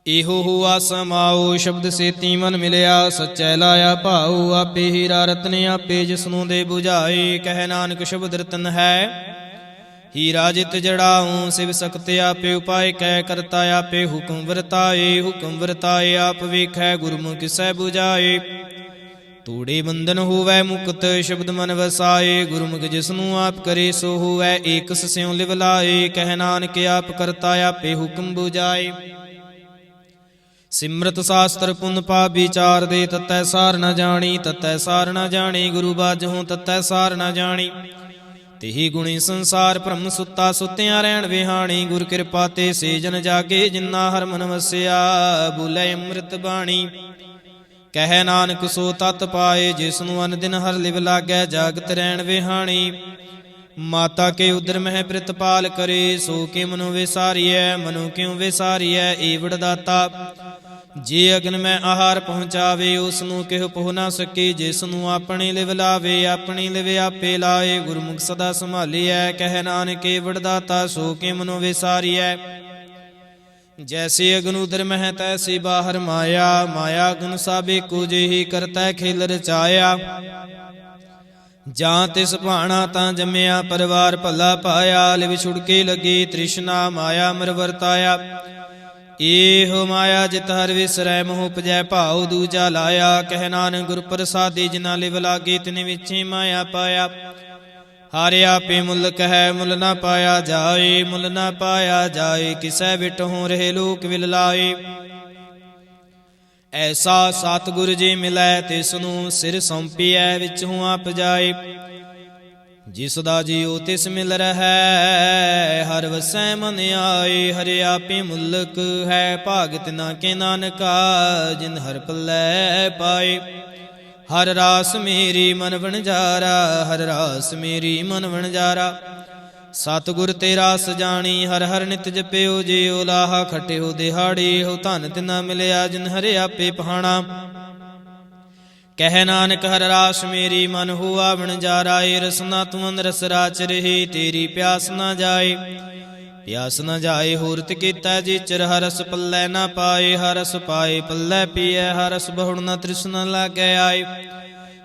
ਇਹੋ ਹੁਆ ਸਮਾਓ। ਸ਼ਬਦ ਸੇਤੀ ਮਨ ਮਿਲਿਆ, ਸੱਚੈ ਲਾਇਆ ਭਾਉ। ਆਪੇ ਹੀਰਾ ਰਤਨ ਆਪੇ ਜਿਸਨੂੰ ਦੇ ਬੁਝਾਏ। ਕਹਿ ਨਾਨਕ ਸ਼ਬਦ ਰਤਨ ਹੈ, ਹੀਰਾ ਜਿਤ ਜੜਾਉ। ਸਿਵ ਸਕਤ ਆਪੇ ਉਪਾਇ ਕੈ, ਕਰਤਾ ਆਪੇ ਹੁਕਮ ਵਰਤਾਏ। ਹੁਕਮ ਵਰਤਾਏ ਆਪ ਵੇਖੈ, ਗੁਰਮੁਖ ਕਿਸੈ ਬੁਝਾਏ। ਤੂੜੇ ਬੰਧਨ ਹੋਵੈ ਮੁਕਤ, ਸ਼ਬਦ ਮਨ ਵਸਾਏ। ਗੁਰਮੁਖ ਜਿਸਨੂੰ ਆਪ ਕਰੇ ਸੋ ਹੋਵੈ, ਏਕਸ ਸਿਉ ਲਿਵ ਲਾਏ। ਕਹਿ ਨਾਨਕ ਆਪ ਕਰਤਾ ਆਪੇ ਹੁਕਮ ਬੁਝਾਏ। ਸਿਮਰਤ ਸਾਸਤਰ ਪੁੰਨ ਪਾਪ ਵਿਚਾਰ ਦੇ, ਤਤੈ ਸਾਰ ਨ ਜਾਣੀ। ਤਤੈ ਸਾਰ ਨ ਜਾਣੀ ਗੁਰੂ ਬਾਝੋਂ, ਤਤੈ ਸਾਰ ਨ ਜਾਣੀ। ਤਿਹੀ ਗੁਣੀ ਸੰਸਾਰ ਭ੍ਰਮ ਸੁੱਤਾ, ਸੁੱਤਿਆਂ ਰਹਿਣ ਵਿਹਾਣੀ। ਗੁਰ ਕਿਰਪਾ ਤੇ ਸੇ ਜਨ ਜਾਗੇ, ਜਿਨਾ ਹਰ ਮਨ ਵਸਿਆ। ਬੋਲੇ ਅੰਮ੍ਰਿਤ ਬਾਣੀ। ਕਹਿ ਨਾਨਕ ਸੋ ਤਤ ਪਾਏ, ਜਿਸਨੂੰ ਅਨ ਦਿਨ ਹਰ ਲਿਵ ਲਾਗੈ। ਜਾਗਤ ਰਹਿਣ ਵਿਹਾਣੀ। ਮਾਤਾ ਕੇ ਉਦਰ ਮਹਿ ਪ੍ਰਿਤਪਾਲ ਕਰੇ, ਸੋ ਕੇ ਮਨੁ ਵਿਸਾਰੀਐ। ਮਨੁ ਕਿਉ ਵਿਸਾਰੀਐ, ਏਵੜ ਦਾਤਾ। ਜੇ ਅਗਨ ਮੈਂ ਆਹਾਰ ਪਹੁੰਚਾਵੇ, ਉਸਨੂੰ ਕਿਹ ਪਹੁ ਨਾ ਸਕੇ। ਜਿਸਨੂੰ ਆਪਣੀ ਲਿਵ ਲਾਵੇ, ਆਪਣੀ ਲਿਵ ਆਪੇ ਲਾਏ। ਗੁਰਮੁਖ ਸਦਾ ਸੰਭਾਲੀਐ। ਕਹਿ ਨਾਨਕ ਏਵੜ ਦਾਤਾ, ਸੋ ਕੇ ਮਨੁ ਵਿਸਾਰੀਐ। ਜੈਸੇ ਅਗਨ ਉਦਰ ਮਹਿ, ਤੈਸੀ ਬਾਹਰ ਮਾਇਆ। ਮਾਇਆ ਗੁਣ ਸਭ ਏਕੋ ਜਿਹੀ, ਕਰਤੈ ਖੇਲ ਰਚਾਇਆ। ਜਾਂ ਤਿਸ ਭਾਣਾ ਤਾਂ ਜੰਮਿਆ, ਪਰਿਵਾਰ ਭਲਾ ਪਾਇਆ। ਲਿਵ ਛੁੜਕੇ ਲੱਗੀ ਤ੍ਰਿਸ਼ਨਾ, ਮਾਇਆ ਮਰ ਵਰਤਾਇਆ। ਇਹੋ ਮਾਇਆ ਜਿਤ ਹਰ ਵਿਸਰੈ, ਮੋਹ ਉਪਜੈ ਭਾਉ ਦੂਜਾ ਲਾਇਆ। ਕਹਿ ਨਾਨਕ ਗੁਰ ਪ੍ਰਸਾਦੀ, ਜਿਨਾ ਲਿਵ ਲਾਗੇ ਤਿਨ ਵਿਚੇ ਮਾਇਆ ਪਾਇਆ। ਹਰਿ ਆਪੇ ਮੁੱਲ ਕਹੈ, ਮੁੱਲ ਨਾ ਪਾਇਆ ਜਾਏ। ਮੁੱਲ ਨਾ ਪਾਇਆ ਜਾਏ, ਕਿਸੈ ਵਿਟਹੁ ਰਹੇ ਲੋਕ ਵਿਲ ਲਾਏ। ਐਸਾ ਸਤਿਗੁਰ ਜੀ ਮਿਲੈ, ਤਿਸਨੂੰ ਸਿਰ ਸੌਂਪੀਐ। ਵਿਚੋਂ ਆਪ ਜਾਏ, ਜਿਸ ਦਾ ਜੀਉ ਤਿਸ ਮਿਲ ਰਹੈ। ਹਰ ਵਸੈ ਮਨ ਆਏ, ਹਰਿ ਆਪੇ ਮੁਲਕ ਹੈ। ਭਾਗਤ ਨਾ ਕੇ ਨਾਨਕਾ, ਜਿਨ ਹਰ ਪੱਲੇ ਪਾਏ। ਹਰ ਰਾਸ ਮੇਰੀ ਮਨ ਵਣਜਾਰਾ, ਹਰ ਰਾਸ ਮੇਰੀ ਮਨ ਵਣਜਾਰਾ। ਸਤਿਗੁਰ ਤੇ ਰਾਸ ਜਾਣੀ, ਹਰ ਹਰ ਨਿਤ ਜਪਿਓ। ਜਿਉ ਲਾਹਾ ਖਟਿਓ ਦਿਹਾੜੀ, ਹੋ ਧਨ ਤਿਨਾ ਮਿਲਿਆ, ਜਿਨ ਹਰਿ ਆਪੇ ਪਹਾਣਾ। ਕਹਿ ਨਾਨਕ ਹਰ ਰਾਸ ਮੇਰੀ ਮਨ ਹੁਆ ਵਣਜਾਰਾ। ਏ ਰਸਨਾ ਤੂੰ ਅੰਦਰ ਰਸ ਰਾਚ ਰਹੀ, ਤੇਰੀ ਪਿਆਸ ਨਾ ਜਾਏ। ਪਿਆਸ ਨ ਜਾਏ ਹੋਰਤ ਕੀਤਾ, ਜੀ ਚਿਰ ਹਰਸ ਪੱਲੇ ਨਾ ਪਾਏ। ਹਰਸ ਪਾਏ ਪੱਲੇ ਪੀਐ, ਹਰਸ ਬਹੁੜ ਨ ਤ੍ਰਿਸ਼ਨਾ ਲਾਗੈ ਆਏ।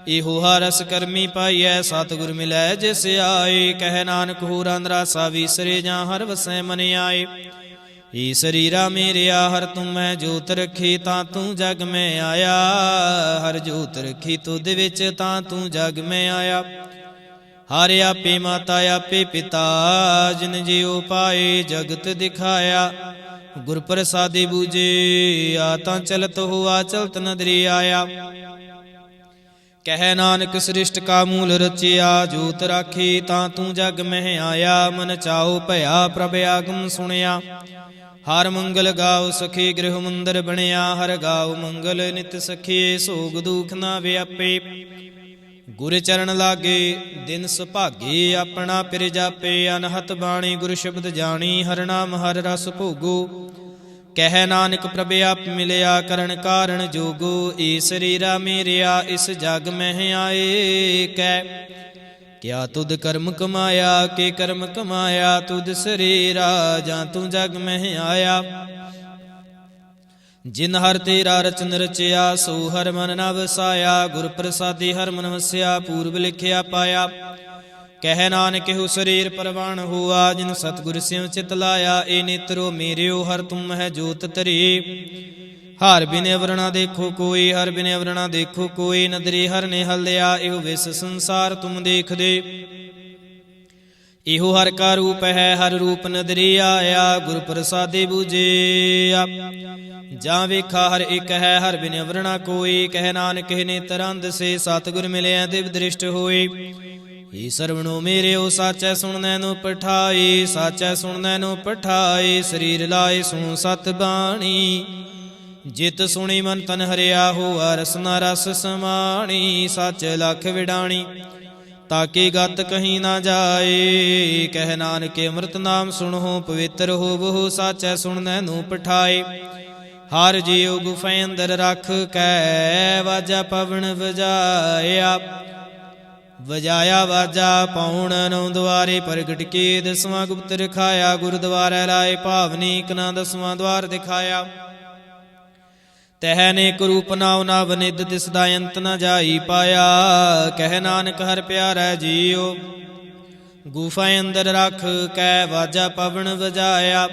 ਇਹੋ ਹਰਸ ਕਰਮੀ ਪਾਈਐ, ਸਤਿਗੁਰ ਮਿਲੈ ਜਿਸ ਆਏ। ਕਹਿ ਨਾਨਕ ਹੋਰ ਅੰਦਰਾਸਾ ਵੀਸਰੇ, ਜਾਂ ਹਰ ਵਸੈ ਮਨ ਆਏ। ਏ ਸਰੀਰਾ ਮੇਰਿਆ ਹਰ ਤੂੰ ਮੈਂ ਜੋਤ ਰੱਖੀ, ਤਾਂ ਤੂੰ ਜਗ ਮੈਂ ਆਇਆ। ਹਰ ਜੋਤ ਰੱਖੀ ਤੁਧ ਵਿੱਚ, ਤਾਂ ਤੂੰ ਜਗ ਮੈਂ ਆਇਆ। ਹਰ ਆਪੇ ਮਾਤਾ ਆਪੇ ਪਿਤਾ, ਜਿਨ ਜਿਉ ਪਾਏ ਜਗਤ ਦਿਖਾਇਆ। ਗੁਰ ਪ੍ਰਸਾਦੀ ਬੂਝੇ, ਆ ਤਾਂ ਚਲਤ ਹੁਆ ਚਲਤ ਨਦਰੀ ਆਇਆ। ਕਹਿ ਨਾਨਕ ਸ੍ਰਿਸ਼ਟ ਕਾ ਮੂਲ ਰਚਿਆ, ਜੋਤ ਰਾਖੀ ਤਾਂ ਤੂੰ ਜਗ ਮਹਿ ਆਇਆ। ਮਨ ਚਾਉ ਭਇਆ ਪ੍ਰਭ ਆਗਮ ਸੁਣਿਆ, ਹਰ ਮੰਗਲ ਗਾਉ ਸਖੀ ਗ੍ਰਹਿ ਮੰਦਰ ਬਣਿਆ। ਹਰ ਗਾਉ ਮੰਗਲ ਨਿਤ ਸਖੀ, ਸੋਗ ਦੁਖ ਨਾ ਵਿਆਪੇ। ਗੁਰ ਚਰਨ ਲਾਗੇ ਦਿਨ ਸੁਭਾਗੇ, ਆਪਣਾ ਪਿਰ ਜਾਪੇ। ਅਨਹਤ ਬਾਣੀ ਗੁਰ ਸ਼ਬਦ ਜਾਣੀ, ਹਰ ਨਾਮ ਹਰ ਰਸ ਭੋਗੋ। ਕਹਿ ਨਾਨਕ ਪ੍ਰਭ ਆਪ ਮਿਲਿਆ ਕਰਨ ਕਾਰਣ ਜੋਗੋ। ਏ ਸਰੀਰਾ ਮੇਰਿਆ ਇਸ ਜਗ ਮਹਿ ਆਏ ਕੈ। ਕਿਆ ਤੁਧ ਕਰਮ ਕਮਾਇਆ ਕੇ ਕਰਮ ਕਮਾਇਆ ਤੁਧ ਸਰੀਰਾ ਜਾਂ ਤੂੰ ਜਗ ਮਹਿ ਆਇਆ। ਜਿਨ ਹਰ ਤੇਰਾ ਰਚਨ ਰਚਿਆ ਸੋ ਹਰ ਮਨ ਨ ਵਸਾਇਆ। ਗੁਰ ਪ੍ਰਸਾਦੀ ਹਰ ਮਨ ਵਸਿਆ ਪੂਰਬ ਲਿਖਿਆ ਪਾਇਆ। ਕਹਿ ਨਾਨਕ ਇਹੋ ਸਰੀਰ ਪਰਵਾਣ ਹੋਆ ਜਿਨ ਸਤਿਗੁਰ ਸਿਉ ਚਿਤ ਲਾਇਆ। ਏ ਨੇਤਰੋ ਮੇਰਿਓ ਹਰ ਤੁਮ ਹੈ ਜੋਤ ਧਰੀ। ਹਰ ਬਿਨੇ ਅਵਰਣਾ ਦੇਖੋ ਕੋਈ ਹਰ ਬਿਨੇ ਅਵਰਣਾ ਦੇਖੋ ਕੋਈ। ਨਦਰੀ ਹਰ ਨੇ ਹਲਿਆ ਇਹੋ ਵਿਸ ਸੰਸਾਰ ਤੁਮ ਦੇਖਦੇ। ਇਹੋ ਹਰ ਕਾ ਰੂਪ ਹੈ ਹਰ ਰੂਪ ਨਦਰੀ ਆਇਆ। ਗੁਰ ਪ੍ਰਸਾਦੇ ਬੂਝਿਆ ਜਾਂ ਵੇਖਾ ਹਰ ਇੱਕ ਹੈ ਹਰ ਬਿਨ ਅਵਰਣਾ ਕੋਈ। ਕਹਿ ਨਾਨਕ ਨੇਤਰ ਅੰਧ ਸੇ ਸਤਿਗੁਰ ਮਿਲਿਆ ਦਿਵ ਦ੍ਰਿਸ਼ਟ ਹੋਏ। ਏ ਸਰਵਣੋ ਮੇਰਿਓ ਸਾਚੈ ਸੁਣਨੈ ਨੂੰ ਪਠਾਏ। ਸਾਚੈ ਸੁਣਨੈ ਨੂੰ ਪਠਾਏ ਸਰੀਰ ਲਾਏ ਸੁਣੋ ਸਤ ਬਾਣੀ। ਜਿਤ ਸੁਣੀ ਮਨ ਤਨ ਹਰਿਆ ਹੋਆ ਰਸਨਾ ਰਸ ਸਮਾਣੀ। ਸੱਚ ਲਖ ਵਿਡਾਣੀ ਤਾਕੇ ਗਤ ਕਹੀਂ ਨਾ ਜਾਏ। ਕਹਿ ਨਾਨਕ ਅੰਮ੍ਰਿਤ ਨਾਮ ਸੁਣੋ ਪਵਿੱਤਰ ਹੋਵੋ। ਸਾਚੈ ਸੁਣਨੈ ਨੂੰ ਪਠਾਏ ਹਰ ਜੀਉ ਗੁਫੈ ਅੰਦਰ ਰਖ ਕੈ। ਵਾਜਾ ਪਵਨ ਵਜਾਇਆ ਵਜਾਇਆ ਵਾਜਾ ਪੌਣ ਨੌ ਦੁਆਰੇ ਪ੍ਰਗਟ ਕੇ। ਦਸਵਾਂ ਗੁਪਤ ਰਖਾਇਆ ਗੁਰਦੁਆਰੇ ਲਾਏ ਭਾਵਨੀ ਇਕਨਾ ਦਸਵਾਂ ਦੁਆਰ ਦਿਖਾਇਆ। ਤਹ ਨੇਕ ਰੂਪ ਨਾਉ ਨਵ ਨਿਧ ਤਿਸਦਾ ਅੰਤ ਨ ਜਾਈ ਪਾਇਆ। ਕਹਿ ਨਾਨਕ ਹਰ ਪਿਆਰਾ ਜੀਉ ਗੁਫਾ ਅੰਦਰ ਰਖ ਕੈ। ਵਾਜਾ ਪਵਨ ਵਜਾਇਆ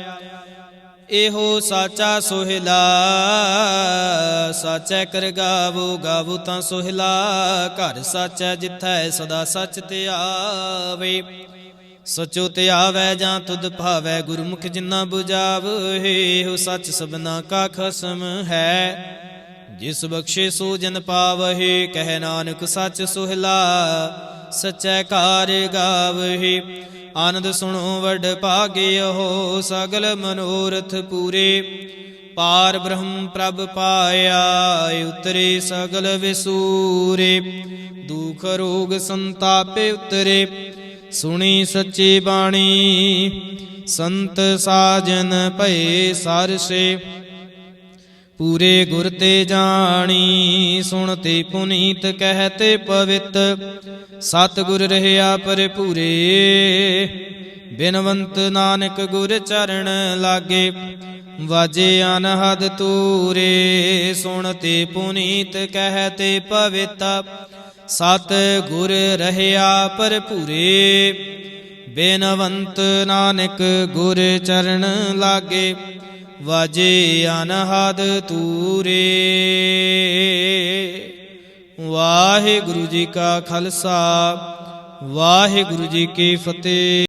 ਇਹੋ ਸਾਚਾ ਸੋਹਿਲਾ। ਸਾਚੈ ਕਰ ਗਾਵੋ ਗਾਵੋ ਤਾਂ ਸੋਹਿਲਾ। ਘਰ ਸਾਚੈ ਜਿਥੈ ਸਦਾ ਸਚ ਧਿਆਵੇ। ਸਚੋ ਧਿਆਵੈ ਜਾਂ ਤੁਧ ਭਾਵੈ ਗੁਰਮੁਖ ਜਿਨਾ ਬੁਝਾਵੇ। ਇਹੋ ਸੱਚ ਸਭਨਾ ਕਾ ਖਸਮ ਹੈ ਜਿਸ ਬਖਸ਼ੇ ਸੋ ਜਨ ਪਾਵਹਿ। ਕਹਿ ਨਾਨਕ ਸੱਚ ਸੋਹਿਲਾ ਸਚੈ ਕਾਰ ਗਾਵਹਿ। ਆਨੰਦ ਸੁਣੋ ਵਡ ਭਾਗਿਓ ਸਗਲ ਮਨੋਰਥ ਪੂਰੇ। ਪਾਰ ਬ੍ਰਹਮ ਪ੍ਰਭ ਪਾਇਆ ਉਤਰੇ ਸਗਲ ਵਿਸੂਰੇ। ਦੁਖ ਰੋਗ ਸੰਤਾਪੇ ਉਤਰੇ ਸੁਣੀ ਸੱਚੀ ਬਾਣੀ। ਸੰਤ ਸਾਜਨ ਭਏ ਸਰਸੇ ਪੂਰੇ ਗੁਰ ਤੇ ਜਾਣੀ। ਸੁਣਤੇ ਪੁਨੀਤ ਕਹਿਤੇ ਪਵਿੱਤ ਸਤਿਗੁਰ ਰਹਿਆ ਭਰਪੂਰੇ। ਬਿਨਵੰਤ ਨਾਨਕ ਗੁਰ ਚਰਨ ਲਾਗੇ ਵਾਜੇ ਅਨਹਦ ਤੂਰੇ। ਸੁਣਤੇ ਪੁਨੀਤ ਕਹਿਤੇ ਪਵਿੱਤ ਸਤ ਗੁਰ ਰਹਿਆ ਭਰਪੂਰੇ। ਬੇਨਵੰਤ ਨਾਨਕ ਗੁਰ ਚਰਨ ਲਾਗੇ ਵਾਜੇ ਅਨਹਦ ਤੂਰੇ। ਵਾਹਿਗੁਰੂ ਜੀ ਕਾ ਖਾਲਸਾ ਵਾਹਿਗੁਰੂ ਜੀ ਕੀ ਫਤਿਹ।